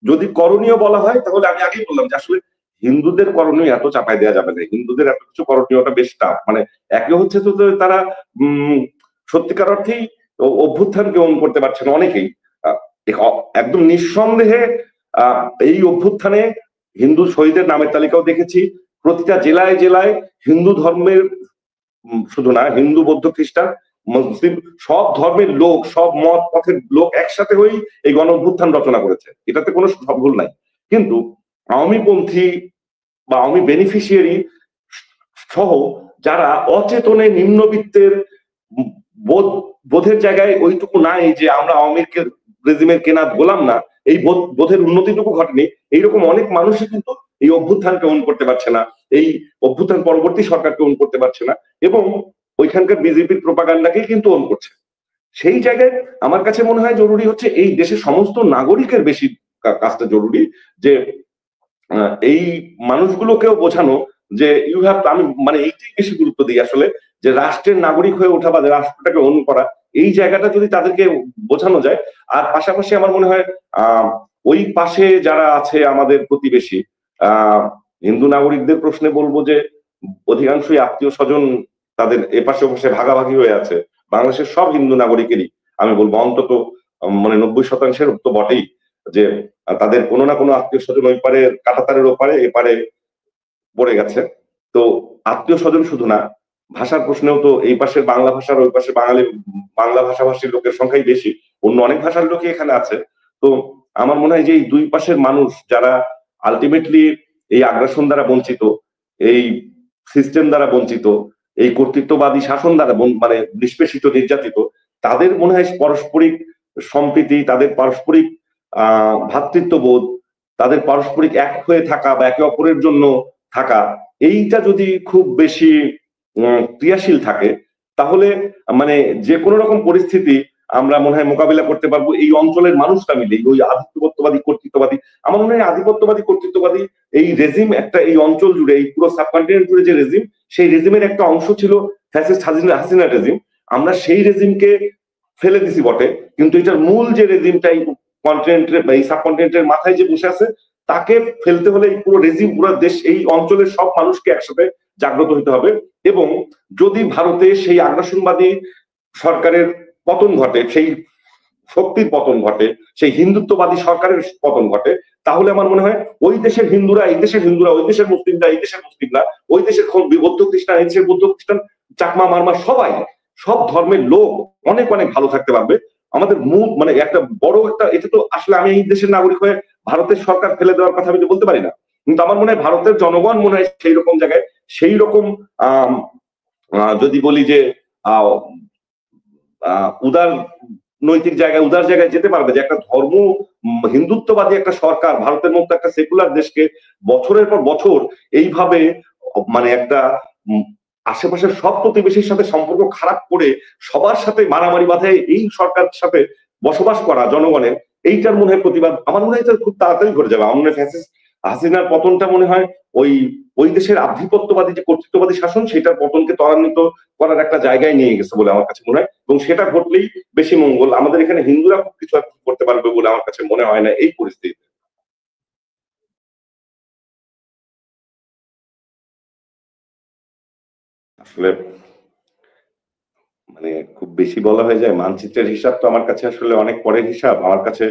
যদি করণীয় বলা হয় তাহলে আমি আগেই বললাম যে আসলে হিন্দুদের করণীয় এত চাপাই দেওয়া যাবে না, হিন্দুদের এত কিছু করণীয়টা বেশ টাফ। মানে একে হচ্ছে তো তারা সত্যিকার অর্থেই অভ্যুত্থানকে গ্রহণ করতে পারছে না অনেকেই। একদম নিঃসন্দেহে এই অভ্যুত্থানে হিন্দু শহীদের নামের তালিকাও দেখেছি প্রতিটা জেলায় জেলায়। হিন্দু ধর্মের শুধু না, হিন্দু বৌদ্ধ খ্রিস্টান মুসলিম সব ধর্মের লোক, সব মত পথের লোক একসাথে হয়েই এই গণ অভ্যুত্থান রচনা করেছে, এটাতে কোনো ভুল নাই। কিন্তু আওয়ামীপন্থী বা আওয়ামী বেনিফিশিয়ারি সহ যারা অচেতনে নিম্নবিত্তের বোধের জায়গায় ওইটুকু নাই যে আমরা আওয়ামী রেজিমের কেনা গোলাম না, এই বোধের উন্নতিটুকু ঘটেনি, এইরকম অনেক মানুষই কিন্তু এই অভ্যুত্থানকে ওন করতে পারছে না, এই অভ্যুত্থান পরবর্তী সরকারকে ওন করতে পারছে না, এবং ওইখানকার বিজেপির প্রোপাগান্ডাকেই কিন্তু ওন করছে। সেই জায়গায় আমার কাছে মনে হয় জরুরি হচ্ছে এই দেশের সমস্ত নাগরিকের বেশি কাজটা জরুরি, যে এই মানুষগুলোকেও বোঝানো যে ইউ হ্যাভ, আমি মানে এইটাই বেশি গুরুত্ব দিই আসলে, যে রাষ্ট্রের নাগরিক হয়ে ওঠা বা রাষ্ট্রটাকে অনু করা, এই জায়গাটা যদি তাদেরকে বোঝানো যায়। আর পাশাপাশি আমার মনে হয় ওই পাশে যারা আছে আমাদের প্রতিবেশী হিন্দু নাগরিকদের প্রশ্নে বলবো যে অধিকাংশই আত্মীয় স্বজন তাদের এপাশে ওপাশে ভাগাভাগি হয়ে আছে। বাংলাদেশের সব হিন্দু নাগরিকেরই আমি বলবো অন্তত মানে 90% তো বটেই, যে তাদের কোনো না কোনো আত্মীয় স্বজন ওই পারে কাঁটাতারের ওপারে এপারে পড়ে গেছে। তো আত্মীয় স্বজন শুধু না, ভাষার প্রশ্নেও তো এই পাশের বাংলা ভাষার ওই পাশে বাংলা ভাষাভাষীর লোকের সংখ্যাই বেশি, অন্য অনেক ভাষার লোকই এখানে আছে। তো আমার মনে হয় যে এই দুই পাশের মানুষ যারা আলটিমেটলি এই আগ্রাসন দ্বারা বঞ্চিত, এই সিস্টেম দ্বারা বঞ্চিত, এই কর্তৃত্ববাদী শাসন দ্বারা মানে নিষ্পেষিত নির্যাতিত, তাদের মনে হয় পারস্পরিক সম্প্রীতি, তাদের পারস্পরিক ভ্রাতৃত্ববোধ, তাদের পারস্পরিক এক হয়ে থাকা বা একে অপরের জন্য থাকা, এইটা যদি খুব বেশি ক্রিয়াশীল থাকে তাহলে মানে যে কোনো রকম পরিস্থিতি আমরা মনে হয় মোকাবিলা করতে পারবো এই অঞ্চলের মানুষরা মিলে। ওই আধিপত্যবাদী কর্তৃত্ববাদী, আমার মনে হয় আধিপত্যবাদী কর্তৃত্ববাদী এই রেজিম একটা এই অঞ্চল জুড়ে, এই পুরো সাবকন্টিনেন্ট জুড়ে যে রেজিম, সেই রেজিমের একটা অংশ ছিল ফ্যাসিস্ট হাসিনা রেজিম। আমরা সেই রেজিমকে ফেলে দিছি বটে, কিন্তু এটার মূল যে রেজিমটা এই কন্টিনেন্টের এই সাবকন্টিনেন্টের মাথায় যে বসে আছে, তাকে ফেলতে হলে এই পুরো রেজিম, পুরো দেশ, এই অঞ্চলের সব মানুষকে একসাথে জাগ্রত হতে হবে। এবং যদি ভারতে সেই আগ্রাসনবাদী সরকারের পতন ঘটে, সেই শক্তির পতন ঘটে, সেই হিন্দুত্ববাদী সরকারের পতন ঘটে, তাহলে আমার মনে হয় ওই দেশের হিন্দুরা এই দেশের হিন্দুরা, ওই দেশের মুসলিমরা এই দেশের মুসলিমরা, ওই দেশের বৌদ্ধ খ্রিস্টান এই দেশের বৌদ্ধ খ্রিস্টান, চাকমা মারমা সবাই, সব ধর্মের লোক অনেক অনেক ভালো থাকতে পারবে। আমাদের মানে একটা বড় একটা, এটা তো আসলে আমি এই দেশের নাগরিক হয়ে ভারতের সরকার ফেলে দেওয়ার কথা আমি বলতে পারি না, কিন্তু আমার মনে হয় ভারতের জনগণ মনে হয় সেই রকম জায়গায়, সেই রকম যদি বলি যে উদার নৈতিক জায়গায়, উদার জায়গায় যেতে পারবে, যে একটা ধর্ম হিন্দুত্ববাদী একটা সরকার ভারতের মতো একটা সেকুলার দেশকে বছরের পর বছর এইভাবে মানে একটা আশেপাশের সব প্রতিবেশীর সাথে সম্পর্ক খারাপ করে সবার সাথে মারামারি বাঁধায় এই সরকারের সাথে বসবাস করা জনগণের, এইটার মনে হয় প্রতিবাদ আমার মনে হয় খুব তাড়াতাড়ি ঘটে যাবে। আমার মনে হয় হাসিনার পতনটা মনে হয় ওই দেশের আধিপত্যবাদী যে কর্তৃত্ববাদী শাসন, সেটার পতনকে ত্বরান্বিত করার একটা জায়গায় নিয়ে গেছে বলে আমার কাছে মনে হয়, এবং সেটা ঘটলেই বেশি মঙ্গল। আমাদের এখানে হিন্দুরা খুব কিছু করতে পারবে বলে আমার কাছে মনে হয় না এই পরিস্থিতিতে। আসলে মানে খুব বেশি বলা হয়ে যায়, মানচিত্রের হিসাব তো আমার কাছে আসলে অনেক পরের হিসাব। আমার কাছে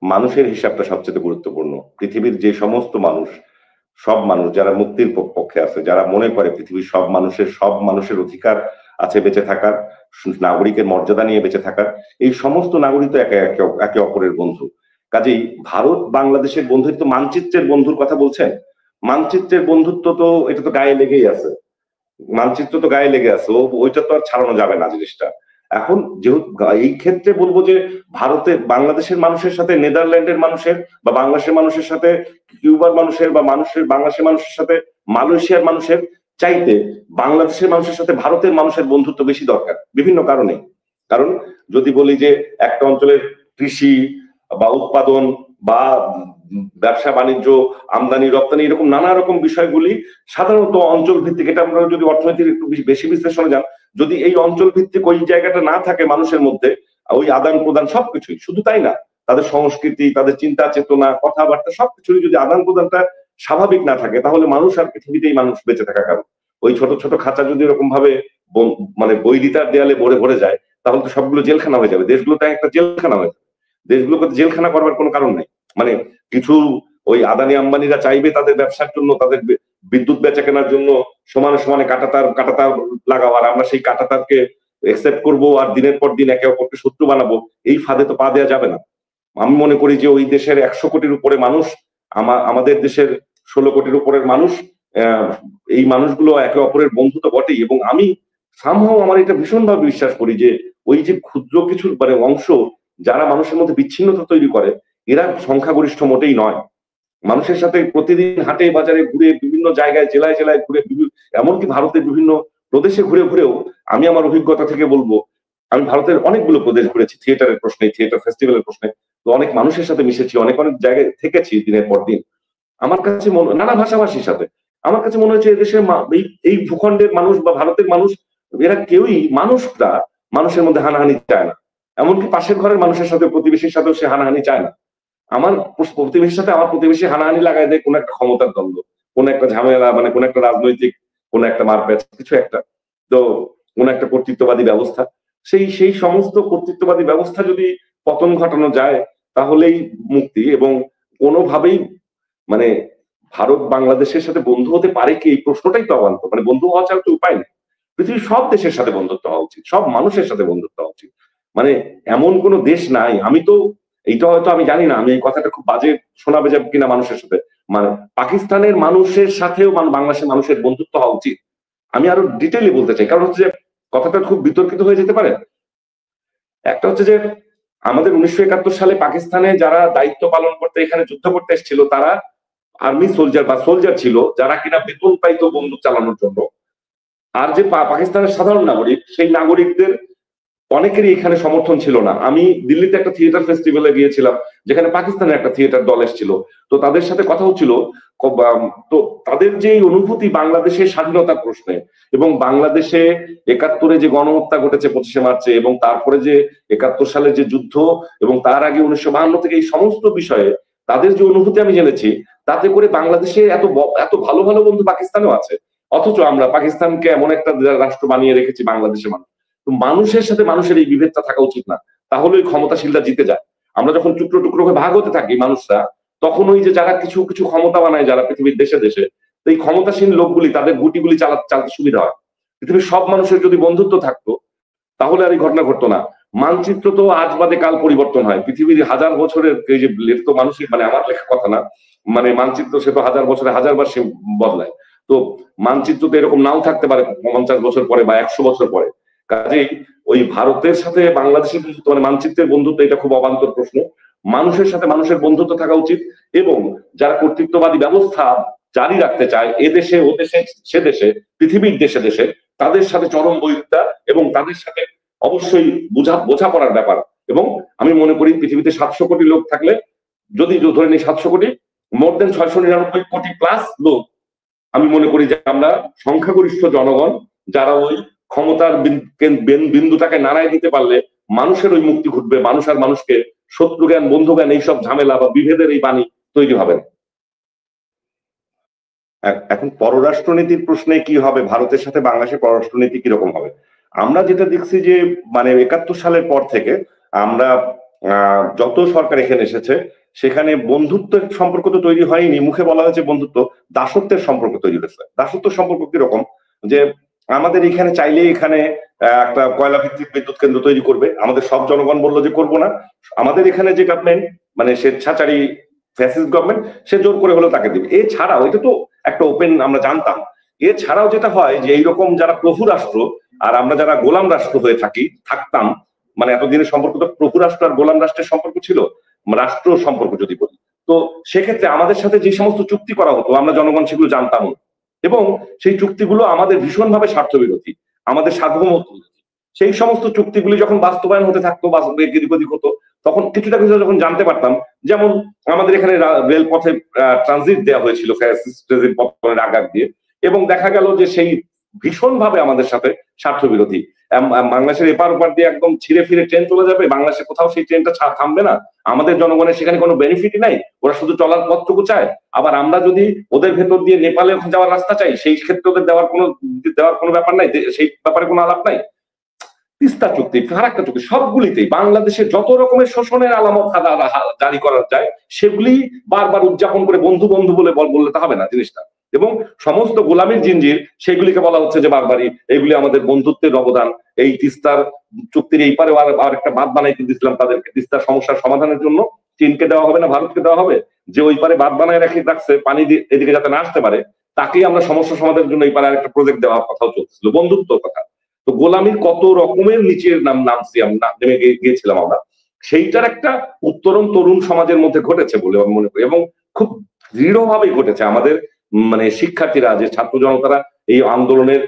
মানুষের হিসাবটা সবচেয়ে গুরুত্বপূর্ণ। পৃথিবীর যে সমস্ত মানুষ, সব মানুষ যারা মুক্তির পক্ষে আছে, যারা মনে করে পৃথিবীর সব মানুষের অধিকার আছে বেঁচে থাকার, নাগরিকের মর্যাদা নিয়ে বেঁচে থাকার, এই সমস্ত নাগরিক তো একে অপরের বন্ধু। কাজেই ভারত বাংলাদেশের বন্ধুত্ব, মানচিত্রের বন্ধুর কথা বলছেন, মানচিত্রের বন্ধুত্ব তো এটা তো গায়ে লেগেই আছে, মানচিত্র তো গায়ে লেগে আছে, ওইটা তো আর ছাড়ানো যাবে না জিনিসটা। এখন যেহেতু এই ক্ষেত্রে বলবো যে ভারতে বাংলাদেশের মানুষের সাথে নেদারল্যান্ডের মানুষের বা বাংলাদেশের মানুষের সাথে কিউবার মানুষের বা বাংলাদেশের মানুষের সাথে মালয়েশিয়ার মানুষের চাইতে বাংলাদেশের মানুষের সাথে ভারতের মানুষের বন্ধুত্ব বেশি দরকার বিভিন্ন কারণে। কারণ যদি বলি যে একটা অঞ্চলের কৃষি বা উৎপাদন বা ব্যবসা বাণিজ্য, আমদানি রপ্তানি, এরকম নানা রকম বিষয়গুলি সাধারণত অঞ্চল ভিত্তিক। এটা আমরা যদি অর্থনীতির একটু বেশি বিশ্লেষণে যান, যদি এই অঞ্চল ভিত্তিক ওই জায়গাটা না থাকে মানুষের মধ্যে, ওই আদান প্রদান সবকিছুই, শুধু তাই না, তাদের সংস্কৃতি, তাদের চিন্তা চেতনা, কথাবার্তা সবকিছুই যদি আদান প্রদানটা স্বাভাবিক না থাকে, তাহলে মানুষ আর পৃথিবীতেই মানুষ বেঁচে থাকা কারণ। ওই ছোট ছোট খাঁচা যদি এরকম ভাবে মানে বৈরিতার দেয়ালে ভরে ভরে যায়, তাহলে তো সবগুলো জেলখানা হয়ে যাবে, দেশগুলো তো একটা জেলখানা হয়ে যাবে। দেশগুলোকে জেলখানা করবার কোনো কারণ নেই। মানে কিছু ওই আদানি আম্বানিরা চাইবে তাদের ব্যবসার জন্য, তাদের বিদ্যুৎ বেচা কেনার জন্য সমানে সমানে কাটাতার লাগাও, আর আমরা সেই কাটাতারকে একসেপ্ট করবো আর দিনের পর দিন একে অপরকে শত্রু বানাবো। এই ফাঁদে তো পা দেওয়া যাবে না। আমি মনে করি যে ওই দেশের 100 কোটির উপরে মানুষ, আমাদের দেশের 16 কোটির উপরের মানুষ, এই মানুষগুলো একে অপরের বন্ধু তো বটেই। এবং আমি সামহাও আমার এটা ভীষণভাবে বিশ্বাস করি যে ওই যে ক্ষুদ্র কিছু মানে অংশ যারা মানুষের মধ্যে বিচ্ছিন্নতা তৈরি করে, এরা সংখ্যাগরিষ্ঠ মোটেই নয়। মানুষের সাথে প্রতিদিন হাটে বাজারে ঘুরে, বিভিন্ন জায়গায় জেলায় জেলায় ঘুরে, এমনকি ভারতের বিভিন্ন প্রদেশে ঘুরে ঘুরেও আমি আমার অভিজ্ঞতা থেকে বলবো, আমি ভারতের অনেকগুলো প্রদেশ ঘুরেছি থিয়েটারের প্রশ্নে, থিয়েটার ফেস্টিভ্যালের প্রশ্নে, তো অনেক মানুষের সাথে মিশেছি, অনেক অনেক জায়গায় থেকেছি দিনের পর দিন। আমার কাছে নানা ভাষাভাষীর সাথে আমার কাছে মনে হচ্ছে এদেশের এই ভূখণ্ডের মানুষ বা ভারতের মানুষ, এরা কেউই মানুষরা মানুষের মধ্যে হানাহানি চায় না। এমনকি পাশের ঘরের মানুষের সাথে, প্রতিবেশীর সাথেও সে হানাহানি চায় না। আমার প্রতিবেশীর সাথে আমার প্রতিবেশী হানাহানি লাগায় দেয় কোন একটা ক্ষমতার দ্বন্দ্ব, কোন একটা ঝামেলা, মানে কোন একটা রাজনৈতিক কোন একটা মারপ্যাচ, কিছু একটা, তো কোন একটা কর্তৃত্ববাদী ব্যবস্থা। সেই সমস্ত কর্তৃত্ববাদী ব্যবস্থা যদি পতন ঘটানো যায়, তাহলেই মুক্তি। এবং কোনোভাবেই মানে ভারত বাংলাদেশের সাথে বন্ধু হতে পারে কি, এই প্রশ্নটাই তো অবান্তর। মানে বন্ধু হওয়া ছাড়া তো উপায় নেই। পৃথিবীর সব দেশের সাথে বন্ধুত্ব হওয়া উচিত, সব মানুষের সাথে বন্ধুত্ব হওয়া উচিত। মানে এমন কোন দেশ নাই, আমি তো এইটা হয়তো আমি জানি না, আমি এই কথাটা খুব বাজে শোনাবে যাবে কিনা মানুষের সাথে, মানে পাকিস্তানের মানুষের সাথেও বাংলাদেশের মানুষের বন্ধুত্ব হওয়া উচিত। আমি আরো ডিটেইলি বলতে চাই, কারণ হচ্ছে যে কথাটা খুব বিতর্কিত হয়ে যেতে পারে। একটা হচ্ছে যে আমাদের 1971 সালে পাকিস্তানে যারা দায়িত্ব পালন করতে, এখানে যুদ্ধ করতে এসেছিল, তারা আর্মি সোলজার বা সোলজার ছিল, যারা কিনা বেতন পাইতো বন্দুক চালানোর জন্য। আর যে পাকিস্তানের সাধারণ নাগরিক, সেই নাগরিকদের অনেকেরই এখানে সমর্থন ছিল না। আমি দিল্লিতে একটা থিয়েটার ফেস্টিভ্যালে গিয়েছিলাম, যেখানে পাকিস্তানের একটা থিয়েটার দল এসেছিল। তো তাদের সাথে কথা হচ্ছিল, তো তাদের যে অনুভূতি বাংলাদেশের স্বাধীনতার প্রশ্নে, এবং বাংলাদেশে 71-এ যে গণহত্যা ঘটেছে 25শে মার্চে, এবং তারপরে যে 71 সালে যে যুদ্ধ, এবং তার আগে 1952 থেকে, এই সমস্ত বিষয়ে তাদের যে অনুভূতি আমি জেনেছি, তাতে করে বাংলাদেশে এত ভালো ভালো বন্ধু পাকিস্তানেও আছে। অথচ আমরা পাকিস্তানকে এমন একটা রাষ্ট্র বানিয়ে রেখেছি বাংলাদেশের মানুষ। তো মানুষের সাথে মানুষের এই বিভেদটা থাকা উচিত না, তাহলে ওই ক্ষমতাশীলরা জিতে যায়। আমরা যখন টুকরো টুকরো হয়ে ভাগ হতে থাকি মানুষরা, তখন ওই যে যারা কিছু কিছু ক্ষমতা বানায়, যারা পৃথিবীর দেশে দেশে, তো এই ক্ষমতাসীন লোকগুলি, তাদের গুটিগুলি চালাতে সুবিধা হয়। পৃথিবীর সব মানুষের যদি বন্ধুত্ব থাকতো, তাহলে আর এই ঘটনা ঘটতো না। মানচিত্র তো আজ বাদে কাল পরিবর্তন হয়, পৃথিবীর হাজার বছরের এই যে লেখ তো মানুষই, মানে আমার লেখা কথা না, মানে মানচিত্র সে তো হাজার বছরে হাজারবার সে বদলায়। তো মানচিত্র তো এরকম নাও থাকতে পারে 50 বছর পরে বা 100 বছর পরে। কাজেই ওই ভারতের সাথে বাংলাদেশের বন্ধুত্ব, মানে মানচিত্রের বন্ধুত্ব, এটা খুব অবান্তর প্রশ্ন। মানুষের সাথে মানুষের বন্ধুত্ব থাকা উচিত। এবং যারা কর্তৃত্ববাদী ব্যবস্থা জারি রাখতে চায়, এ দেশে ও দেশে সে দেশে, পৃথিবীর দেশে দেশে, তাদের সাথে চরম বৈরিতা, এবং তাদের সাথে অবশ্যই বোঝাপড়ার ব্যাপার। এবং আমি মনে করি পৃথিবীতে 700 কোটি লোক থাকলে, যদি ধরে নিই 700 কোটি, মোর দেন 699 কোটি প্লাস লোক, আমি মনে করি যে আমরা সংখ্যাগরিষ্ঠ জনগণ, যারা ওই ক্ষমতার বিন্দুটাকে নাড়ায় দিতে পারলে মানুষের ওই মুক্তি ঘটবে। মানুষ আর মানুষকে শত্রু জ্ঞান, বন্ধু জ্ঞান, এইসব ঝামেলা বা বিভেদের এই বাণী তৈরি হবে না। এখন পররাষ্ট্রনীতির প্রশ্নে কি হবে, ভারতের সাথে বাংলাদেশের পররাষ্ট্রনীতি কিরকম হবে? আমরা যেটা দেখছি যে মানে 71 সালের পর থেকে আমরা যত সরকার এখানে এসেছে, সেখানে বন্ধুত্বের সম্পর্ক তো তৈরি হয়নি, মুখে বলা হয়েছে বন্ধুত্ব, দাসত্বের সম্পর্ক তৈরি হয়েছে। দাসত্ব সম্পর্ক কিরকম, যে আমাদের এখানে চাইলে এখানে একটা কয়লা ভিত্তিক বিদ্যুৎ কেন্দ্র তৈরি করবে, আমাদের সব জনগণ বললো যে করবো না। আমাদের এখানে যে গভর্নমেন্ট, মানে স্বেচ্ছাচারী ফ্যাসিস্ট গভর্নমেন্ট, সে জোর করে হলেও তাকে দিবে। এছাড়াও এটা তো একটা ওপেন আমরা জানতাম। এছাড়াও যেটা হয় যে এইরকম যারা প্রভু রাষ্ট্র আর আমরা যারা গোলাম রাষ্ট্র হয়ে থাকতাম, মানে এতদিনের সম্পর্ক তো প্রভু রাষ্ট্র আর গোলাম রাষ্ট্রের সম্পর্ক ছিল, রাষ্ট্র সম্পর্ক যদি বলি, তো সেক্ষেত্রে আমাদের সাথে যে সমস্ত চুক্তি করা হতো, আমরা জনগণ সেগুলো জানতাম, এবং সেই চুক্তিগুলো আমাদের ভীষণভাবে স্বার্থ বিরোধী, আমাদের সার্বভৌমত্ব বিরোধী। সেই সমস্ত চুক্তিগুলি যখন বাস্তবায়ন হতে থাকতো, এদিক ওদিক হতো, তখন কিছুটা কিছু যখন জানতে পারতাম, যেমন আমাদের এখানে রেলপথে ট্রানজিট দেওয়া হয়েছিল ফ্যাসিস্ট রেজিম পতনের আঘাত দিয়ে, এবং দেখা গেল যে সেই ভীষণভাবে আমাদের সাথে স্বার্থবিরোধী। বাংলাদেশের এপার ওপার দিয়ে একদম ছিঁড়ে ফিরে ট্রেন চলে যাবে, বাংলাদেশে কোথাও সেই ট্রেনটা থামবে না, আমাদের জনগণের সেখানে কোনো বেনিফিটই নাই, ওরা শুধু চলার পথটুকু চায়। আবার আমরা যদি ওদের ভেতর দিয়ে নেপালে যাওয়ার রাস্তা চাই, সেই ক্ষেত্রে ওদের দেওয়ার কোনো ব্যাপার নাই, সেই ব্যাপারে কোনো আলাপ নাই। তিস্তা চুক্তি, ফারাক্কা চুক্তি, সবগুলিতেই বাংলাদেশে যত রকমের শোষণের আলামত জারি করা যায় সেগুলি বারবার উদযাপন করে বন্ধু বন্ধু বলে বললে তো হবে না জিনিসটা। এবং সমস্ত গোলামীর জিনজির সেগুলিকে বলা হচ্ছে যে বারবারই এগুলি আমাদের বন্ধুত্বের অবদান। এই তিস্তার চুক্তির এই পারে আর একটা বাঁধ বানাইতে দিয়েছিলাম তাদেরকে, তিস্তার সমস্যার সমাধানের জন্য চীনকে দেওয়া হবে না ভারতকে দেওয়া হবে, যে ওই পারে বাঁধ বানায় রাখছে পানি এদিকে যাতে না আসতে পারে, তাকেই আমরা সমস্যা সমাধানের জন্য এই পারে আরেকটা প্রজেক্ট দেওয়ার কথাও চলছিল, বন্ধুত্বর কথা। তো গোলামীর কত রকমের নিচের নামছি নেমে গিয়েছিলাম আমরা, সেইটার একটা উত্তরণ তরুণ সমাজের মধ্যে ঘটেছে বলে আমি মনে করি, এবং খুব দৃঢ়ভাবেই ঘটেছে। আমাদের মানে শিক্ষার্থীরা, যে ছাত্র জনতারা এই আন্দোলনের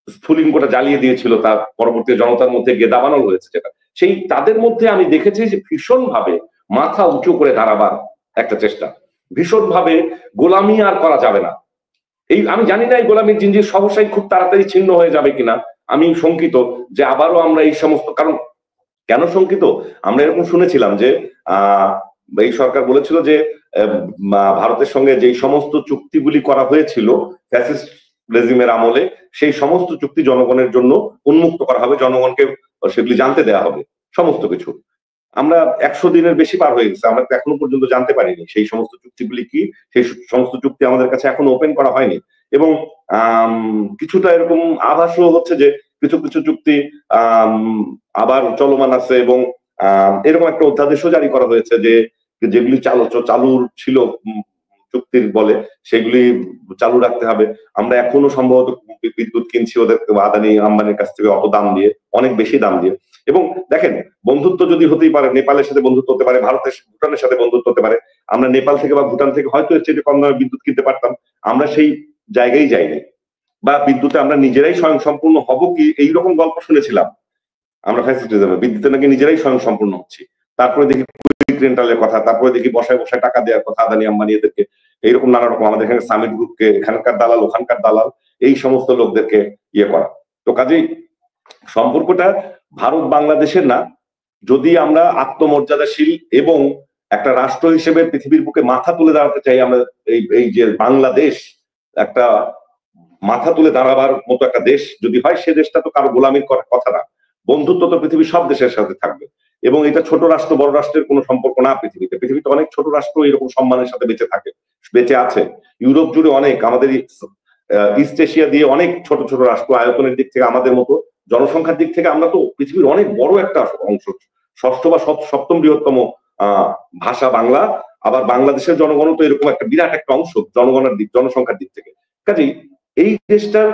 স্ফুলিঙ্গটা জ্বালিয়ে দিয়েছিল, তার পরবর্তী জনতার মধ্যে গিয়ে দাবানল হয়েছে, যেটা সেই তাদের মধ্যে আমি দেখেছি যে ভীষণভাবে মাথা উঁচু করে দাঁড়াবার একটা চেষ্টা, ভীষণভাবে গোলামি আর করা যাবে না। এই আমি জানি না এই গোলামীর জিনজির সহসাই খুব তাড়াতাড়ি ছিন্ন হয়ে যাবে কিনা, আমি শঙ্কিত যে আবারও আমরা এই সমস্ত, কারণ কেন শঙ্কিত, আমরা এরকম শুনেছিলাম যে এই সরকার বলেছিল যে ভারতের সঙ্গে যেই সমস্ত চুক্তিগুলি করা হয়েছিল ফ্যাসিস্ট রেজিমের আমলে, সেই সমস্ত চুক্তি জনগণের জন্য উন্মুক্ত করা হবে, জনগণকে সেগুলি জানতে দেওয়া হবে সমস্ত কিছু। আমরা 100 দিনের বেশি পার হয়ে গেছে, আমরা এখনো পর্যন্ত জানতে পারিনি সেই সমস্ত চুক্তিগুলি কি, সেই সমস্ত চুক্তি আমাদের কাছে এখনো ওপেন করা হয়নি। এবং কিছুটা এরকম আভাসও হচ্ছে যে কিছু কিছু চুক্তি আবার চলমান আছে, এবং এরকম একটা অধ্যাদেশও জারি করা হয়েছে যে যেগুলি চালুর ছিল চুক্তির বলে সেগুলি চালু রাখতে হবে। আমরা এখনো সম্ভবত বিদ্যুৎ কিনছি ওদের আদানি আম্বানির কাছ থেকে অত দাম দিয়ে, অনেক বেশি দাম দিয়ে। এবং দেখেন, বন্ধুত্ব যদি হতেই পারে, নেপালের সাথে বন্ধুত্ব হতে পারে, ভারতের ভুটানের সাথে বন্ধুত্ব হতে পারে, আমরা নেপাল থেকে বা ভুটান থেকে হয়তো এর চেয়ে কম দামে বিদ্যুৎ কিনতে পারতাম, আমরা সেই জায়গায় যাইনি। বা বিদ্যুতে আমরা নিজেরাই স্বয়ং সম্পূর্ণ হব কি, এইরকম গল্প শুনেছিলাম আমরা ফ্যাসিলিটিজমে, বিদ্যুতে নাকি নিজেরাই স্বয়ং সম্পূর্ণ হচ্ছি। তারপরে দেখি রেন্টালের কথা, তারপরে দেখি বসায় বসায় টাকা দেওয়ার কথা আদানি আম্বানি এদেরকে, এইরকম নানা রকম আমাদের এখানে সামিট গ্রুপকে, এখানকার দালাল ওখানকার দালাল, এই সমস্ত লোকদেরকে ইয়ে করা। তো কাজেই সম্পর্কটা ভারত বাংলাদেশের না, যদি আমরা আত্মমর্যাদাশীল এবং একটা রাষ্ট্র হিসেবে পৃথিবীর বুকে মাথা তুলে দাঁড়াতে চাই, আমরা এই যে বাংলাদেশ একটা মাথা তুলে দাঁড়াবার মতো একটা দেশ যদি হয়, সে দেশটা তো কারো গোলামির কথা না, বন্ধুত্ব তো পৃথিবীর সব দেশের সাথে থাকবে। এবং এটা ছোট রাষ্ট্র বড় রাষ্ট্রের কোনো সম্পর্ক না, পৃথিবীতে অনেক ছোট রাষ্ট্র এরকম সম্মানের সাথে বেঁচে আছে। ইউরোপ জুড়ে অনেক, আমাদের ইস্ট এশিয়া দিয়ে অনেক ছোট ছোট রাষ্ট্র, আয়তনের দিক থেকে আমাদের মতো, জনসংখ্যার দিক থেকে আমরা তো পৃথিবীর অনেক বড় একটা অংশ, ষষ্ঠ বা সপ্তম বৃহত্তম ভাষা বাংলা, আবার বাংলাদেশের জনগণ তো এরকম একটা বিরাট একটা অংশ জনসংখ্যার দিক থেকে। কাজেই এই দেশটার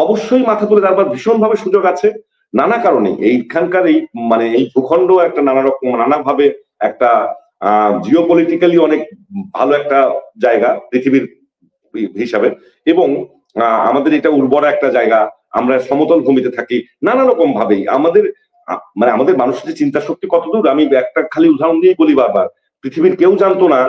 অবশ্যই মাথা তুলে দাঁড়াবার ভীষণভাবে সুযোগ আছে, নানা কারণে। এইখানকার এই মানে এই ভূখণ্ড একটা নানাভাবে একটা জিওপলিটিক্যালি অনেক ভালো একটা জায়গা পৃথিবীর হিসাবে, এবং আমাদের এটা উর্বর একটা জায়গা, আমরা সমতল ভূমিতে থাকি, নানা রকম ভাবেই আমাদের মানে আমাদের মানুষের চিন্তা শক্তি কতদূর, আমি একটা খালি উদাহরণ দিয়েই বলি বারবার, পৃথিবীর কেউ জানতো না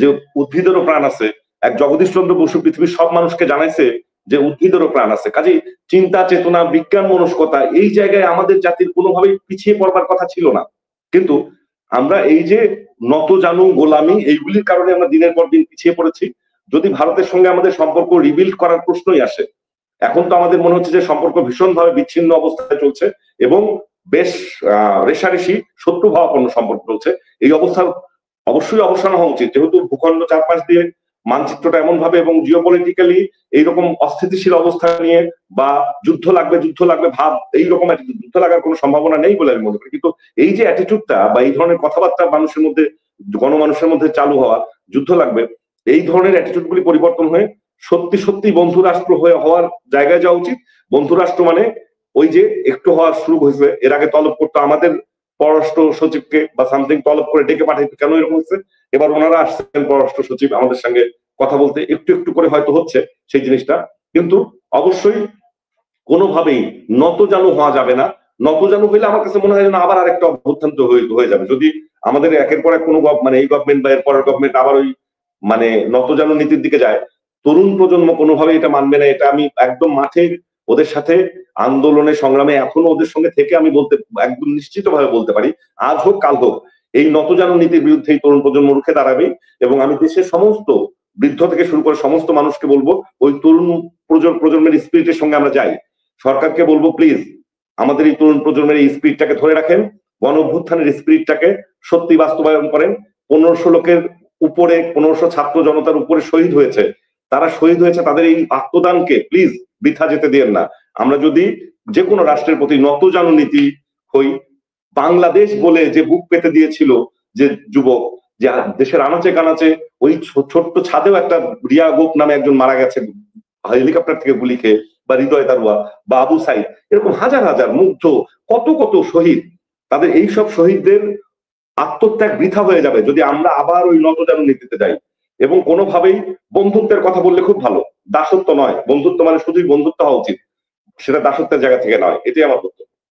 যে উদ্ভিদেরও প্রাণ আছে। এক জগদীশ চন্দ্র বসু পৃথিবীর সব মানুষকে জানাইছে যে উদ্ভিদেরও প্রাণ আছে। কাজেই চিন্তা চেতনা বিজ্ঞান মনস্কতা এই জায়গায় আমাদের জাতির কোনোভাবেই পিছিয়ে পড়বার কথা ছিল না। কিন্তু আমরা এই যে নত জানু গোলামি, এইগুলির কারণে আমরা দিনের পর দিন পিছিয়ে পড়েছি। যদি ভারতের সঙ্গে আমাদের সম্পর্ক রিবিল্ড করার প্রশ্নই আসে, এখন তো আমাদের মনে হচ্ছে যে সম্পর্ক ভীষণভাবে বিচ্ছিন্ন অবস্থায় চলছে এবং বেশ রেশারেশি শত্রুভাবাপন্ন সম্পর্ক চলছে। এই অবস্থার অবশ্যই অবসান হওয়া উচিত, যেহেতু ভূখণ্ড চারপাশ দিয়ে মানচিত্রটা এমন ভাবে এবং জিওপলিটিক্যালি এইরকম অস্থিতিশীল অবস্থা নিয়ে, বা যুদ্ধ লাগবে ভাব, এইরকম যুদ্ধ লাগার কোনো সম্ভাবনা নেই বলে আমি মনে করি। কিন্তু এই যে অ্যাটিটিউডটা বা এই ধরনের কথাবার্তা মানুষের মধ্যে, গণমানুষের মধ্যে চালু হওয়া, যুদ্ধ লাগবে, এই ধরনের অ্যাটিটিউড গুলি পরিবর্তন হয়ে সত্যি বন্ধু রাষ্ট্র হওয়ার জায়গায় যাওয়া উচিত। বন্ধু রাষ্ট্র মানে ওই যে একটু হওয়া শুরু হয়েছে, এর আগে তলব করতো আমাদের পররাষ্ট্র সচিবকে বা সামথিং, তলব করে ডেকে পাঠাইতো, কেন এরকম হচ্ছে, এবার ওনারা আসছেন পররাষ্ট্র সচিব আমাদের সঙ্গে কথা বলতে, একটু করে হয়তো হচ্ছে সেই জিনিসটা। কিন্তু অবশ্যই কোনোভাবেই নতজানু হওয়া যাবে না। নতজানু হইলে আমার কাছে মনে হয় যেন আবার আরেকটা অভ্যুত্থান হয়ে যাবে, যদি আমাদের একের পর এক কোনো মানে এই গভর্নমেন্ট বা এর পরের গভর্নমেন্ট আবার ওই মানে নতজানু নীতির দিকে যায়। তরুণ প্রজন্ম কোনোভাবে এটা মানবে না, এটা আমি একদম মাঠে ওদের সাথে আন্দোলনে সংগ্রামে এখনো ওদের সঙ্গে থেকে আমি বলতে একদম নিশ্চিতভাবে বলতে পারি, আজ হোক কাল হোক এই নতজানু নীতির বিরুদ্ধে এই তরুণ প্রজন্ম রুখে দাঁড়াবে। এবং আমি দেশের সমস্ত বৃদ্ধ থেকে শুরু করে সমস্ত মানুষকে বলবো ওই তরুণ প্রজন্মের স্পিরিটের সঙ্গে আমরা যাই। সরকারকে বলবো প্লিজ আমাদের এই তরুণ প্রজন্মের এই স্পিরিটটাকে ধরে রাখেন, গণ অভ্যুত্থানের স্পিরিটটাকে সত্যি বাস্তবায়ন করেন। 1500 লোকের উপরে, 1500 ছাত্র জনতার উপরে শহীদ হয়েছে, তারা শহীদ হয়েছে, তাদের এই আত্মদানকে প্লিজ বৃথা যেতে দিয়েন না। আমরা যদি যে কোনো রাষ্ট্রের প্রতি নতজানু নীতি হই, বাংলাদেশ বলে যে বুক পেতে দিয়েছিল যে যুবক, যে দেশের আনাচে কানাচে ওই ছোট্ট ছাদেও একটা রিয়া গোপ নামে একজন মারা গেছে হেলিকপ্টার থেকে গুলি খেয়ে, বা হৃদয় তারুয়া বা আবু সাইদ, এরকম হাজার হাজার মুগ্ধ কত কত শহীদ, তাদের এই সব শহীদদের আত্মত্যাগ বৃথা হয়ে যাবে যদি আমরা আবার ওই নতজানু নীতিতে যাই। এবং কোনোভাবেই বন্ধুত্বের কথা বললে খুব ভালো, দাসত্ব নয়। বন্ধুত্ব মানে শুধুই বন্ধুত্ব হওয়া উচিত, সেটা দাসত্বের জায়গা থেকে নয়। এটাই আমার বক্তব্য।